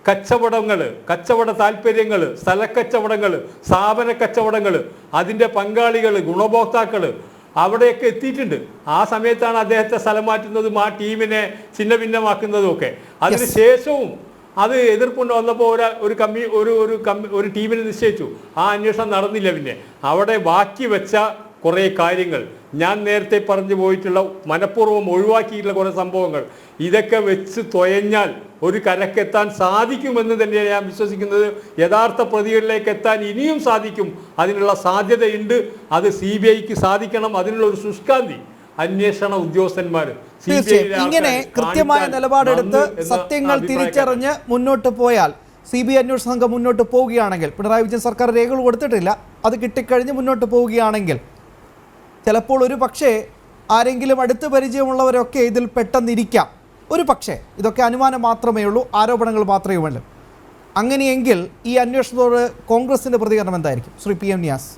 കച്ചവടങ്ങൾ, കച്ചവട താല്പര്യങ്ങൾ, സ്ഥലക്കച്ചവടങ്ങൾ, സ്ഥാപന കച്ചവടങ്ങൾ, അതിൻ്റെ പങ്കാളികൾ, ഗുണഭോക്താക്കൾ അവിടെയൊക്കെ എത്തിയിട്ടുണ്ട്. ആ സമയത്താണ് അദ്ദേഹത്തെ സ്ഥലം മാറ്റുന്നതും ആ ടീമിനെ ഛിന്ന ഭിന്നമാക്കുന്നതും ഒക്കെ. അതിനുശേഷവും അത് എതിർപ്പുണ്ട് വന്നപ്പോൾ ഒരു ടീമിനെ നിശ്ചയിച്ചു. ആ അന്വേഷണം നടന്നില്ല. പിന്നെ അവിടെ ബാക്കി വെച്ച കുറേ കാര്യങ്ങൾ, ഞാൻ നേരത്തെ പറഞ്ഞു പോയിട്ടുള്ള മനഃപൂർവ്വം ഒഴിവാക്കിയിട്ടുള്ള കുറേ സംഭവങ്ങൾ, ഇതൊക്കെ വെച്ച് തൊയഞ്ഞാൽ ഒരു കരക്കെത്താൻ സാധിക്കുമെന്ന് തന്നെയാണ് ഞാൻ വിശ്വസിക്കുന്നത്. യഥാർത്ഥ പ്രതികളിലേക്ക് എത്താൻ ഇനിയും സാധിക്കും. അതിനുള്ള സാധ്യതയുണ്ട്. അത് CBIക്ക് സാധിക്കണം. അതിനുള്ള ഒരു ശുഷ്കാന്തി അന്വേഷണ ഉദ്യോഗസ്ഥന്മാർ ഇങ്ങനെ കൃത്യമായ നിലപാടെടുത്ത് സത്യങ്ങൾ തിരിച്ചറിഞ്ഞ് മുന്നോട്ട് പോയാൽ CBI അന്വേഷണ സംഘം മുന്നോട്ട് പോവുകയാണെങ്കിൽ, പിണറായി വിജയൻ സർക്കാർ രേഖകൾ കൊടുത്തിട്ടില്ല, അത് കിട്ടിക്കഴിഞ്ഞ് മുന്നോട്ട് പോവുകയാണെങ്കിൽ ചിലപ്പോൾ ഒരു പക്ഷേ ആരെങ്കിലും അടുത്ത് പരിചയമുള്ളവരൊക്കെ ഇതിൽ പെട്ടെന്നിരിക്കാം. ഒരു പക്ഷേ, ഇതൊക്കെ അനുമാനം മാത്രമേ ഉള്ളൂ, ആരോപണങ്ങൾ മാത്രമേ ഉള്ളൂ. അങ്ങനെയെങ്കിൽ ഈ അന്വേഷണത്തോട് കോൺഗ്രസിൻ്റെ പ്രതികരണം എന്തായിരിക്കും? ശ്രീ PM നിയാസ്.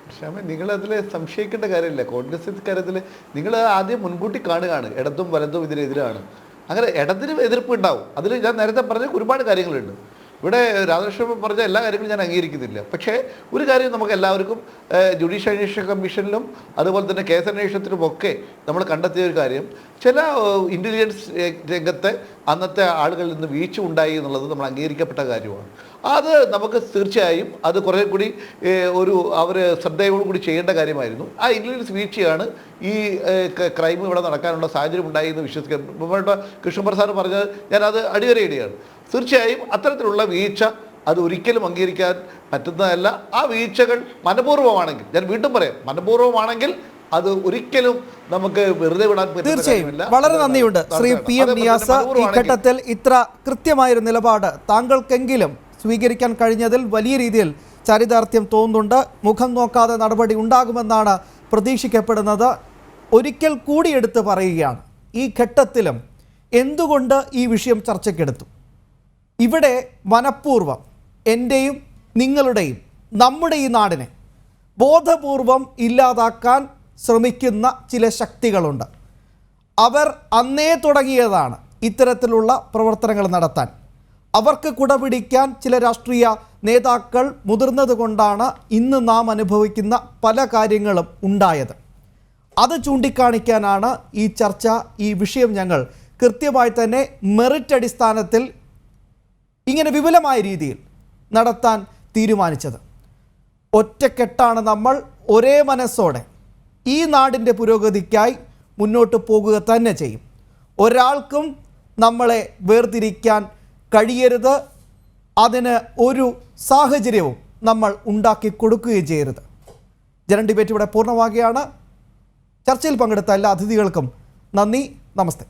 പക്ഷേ നിങ്ങളതിൽ സംശയിക്കേണ്ട കാര്യമില്ല. കോൺഗ്രസ് കാര്യത്തിൽ നിങ്ങൾ ആദ്യം മുൻകൂട്ടി കാണുകയാണ് ഇടതും വലതും ഇതിനെതിരാണ്. അങ്ങനെ ഇടതിന് എതിർപ്പ് ഉണ്ടാവും. അതിൽ ഞാൻ നേരത്തെ പറഞ്ഞ ഒരുപാട് കാര്യങ്ങളുണ്ട്. ഇവിടെ രാധാകൃഷ്ണൻ പറഞ്ഞ എല്ലാ കാര്യങ്ങളും ഞാൻ അംഗീകരിക്കുന്നില്ല. പക്ഷേ ഒരു കാര്യം നമുക്ക് എല്ലാവർക്കും ജുഡീഷ്യൽ അന്വേഷണ കമ്മീഷനിലും അതുപോലെ തന്നെ കേസന്വേഷണത്തിലുമൊക്കെ നമ്മൾ കണ്ടെത്തിയ ഒരു കാര്യം, ചില ഇൻ്റലിജൻസ് രംഗത്തെ അന്നത്തെ ആളുകളിൽ നിന്ന് വീഴ്ച ഉണ്ടായി എന്നുള്ളത് നമ്മൾ അംഗീകരിക്കപ്പെട്ട കാര്യമാണ്. അത് നമുക്ക് തീർച്ചയായും അത് കുറേ കൂടി അവർ ശ്രദ്ധയോടുകൂടി ചെയ്യേണ്ട കാര്യമായിരുന്നു. ആ ഇൻ്റലിജൻസ് വീഴ്ചയാണ് ഈ ക്രൈം ഇവിടെ നടക്കാനുള്ള സാഹചര്യം ഉണ്ടായി എന്ന് വിശ്വസിക്കാൻ കൃഷ്ണപ്രസാദ് പറഞ്ഞത് ഞാനത് അടിവരയിടുകയാണ്. തീർച്ചയായും അത്തരത്തിലുള്ള വീഴ്ച അത് ഒരിക്കലും അംഗീകരിക്കാൻ പറ്റുന്നതല്ല. ആ വീഴ്ചകൾ മനഃപൂർവ്വമാണെങ്കിൽ, ഞാൻ വീണ്ടും പറയാം, മനഃപൂർവ്വമാണെങ്കിൽ അത് ഒരിക്കലും നമുക്ക് വെറുതെ വിടാൻ പറ്റില്ല. വളരെ നന്ദിയുണ്ട് ശ്രീ PM നിയാസ്. ഈ ഘട്ടത്തിൽ ഇത്ര കൃത്യമായൊരു നിലപാട് താങ്കൾക്കെങ്കിലും സ്വീകരിക്കാൻ കഴിഞ്ഞതിൽ വലിയ രീതിയിൽ ചരിതാർത്ഥ്യം തോന്നുന്നുണ്ട്. മുഖം നോക്കാതെ നടപടി ഉണ്ടാകുമെന്നാണ് പ്രതീക്ഷിക്കപ്പെടുന്നത്. ഒരിക്കൽ കൂടി എടുത്ത് പറയുകയാണ്, ഈ ഘട്ടത്തിലും എന്തുകൊണ്ട് ഈ വിഷയം ചർച്ചയ്ക്കെടുത്തു? ഇവിടെ മനഃപൂർവ്വം എൻ്റെയും നിങ്ങളുടെയും നമ്മുടെ ഈ നാടിനെ ബോധപൂർവം ഇല്ലാതാക്കാൻ ശ്രമിക്കുന്ന ചില ശക്തികളുണ്ട്. അവർ അന്നേ തുടങ്ങിയതാണ് ഇത്തരത്തിലുള്ള പ്രവർത്തനങ്ങൾ നടത്താൻ. അവർക്ക് കുടപിടിക്കാൻ ചില രാഷ്ട്രീയ നേതാക്കൾ മുതിർന്നതുകൊണ്ടാണ് ഇന്ന് നാം അനുഭവിക്കുന്ന പല കാര്യങ്ങളും ഉണ്ടായത്. അത് ചൂണ്ടിക്കാണിക്കാനാണ് ഈ ചർച്ച, ഈ വിഷയം ഞങ്ങൾ കൃത്യമായി തന്നെ മെറിറ്റ് അടിസ്ഥാനത്തിൽ ഇങ്ങനെ വിപുലമായ രീതിയിൽ നടത്താൻ തീരുമാനിച്ചത്. ഒറ്റക്കെട്ടാണ് നമ്മൾ, ഒരേ മനസ്സോടെ ഈ നാടിൻ്റെ പുരോഗതിക്കായി മുന്നോട്ട് പോകുക തന്നെ ചെയ്യും. ഒരാൾക്കും നമ്മളെ വേർതിരിക്കാൻ കഴിയരുത്. അതിന് ഒരു സാഹചര്യവും നമ്മൾ ഉണ്ടാക്കി കൊടുക്കുകയും ചെയ്യരുത്. ജനം ഡിബേറ്റ് ഇവിടെ പൂർണ്ണമാകുകയാണ്. ചർച്ചയിൽ പങ്കെടുത്ത എല്ലാ അതിഥികൾക്കും നന്ദി, നമസ്തേ.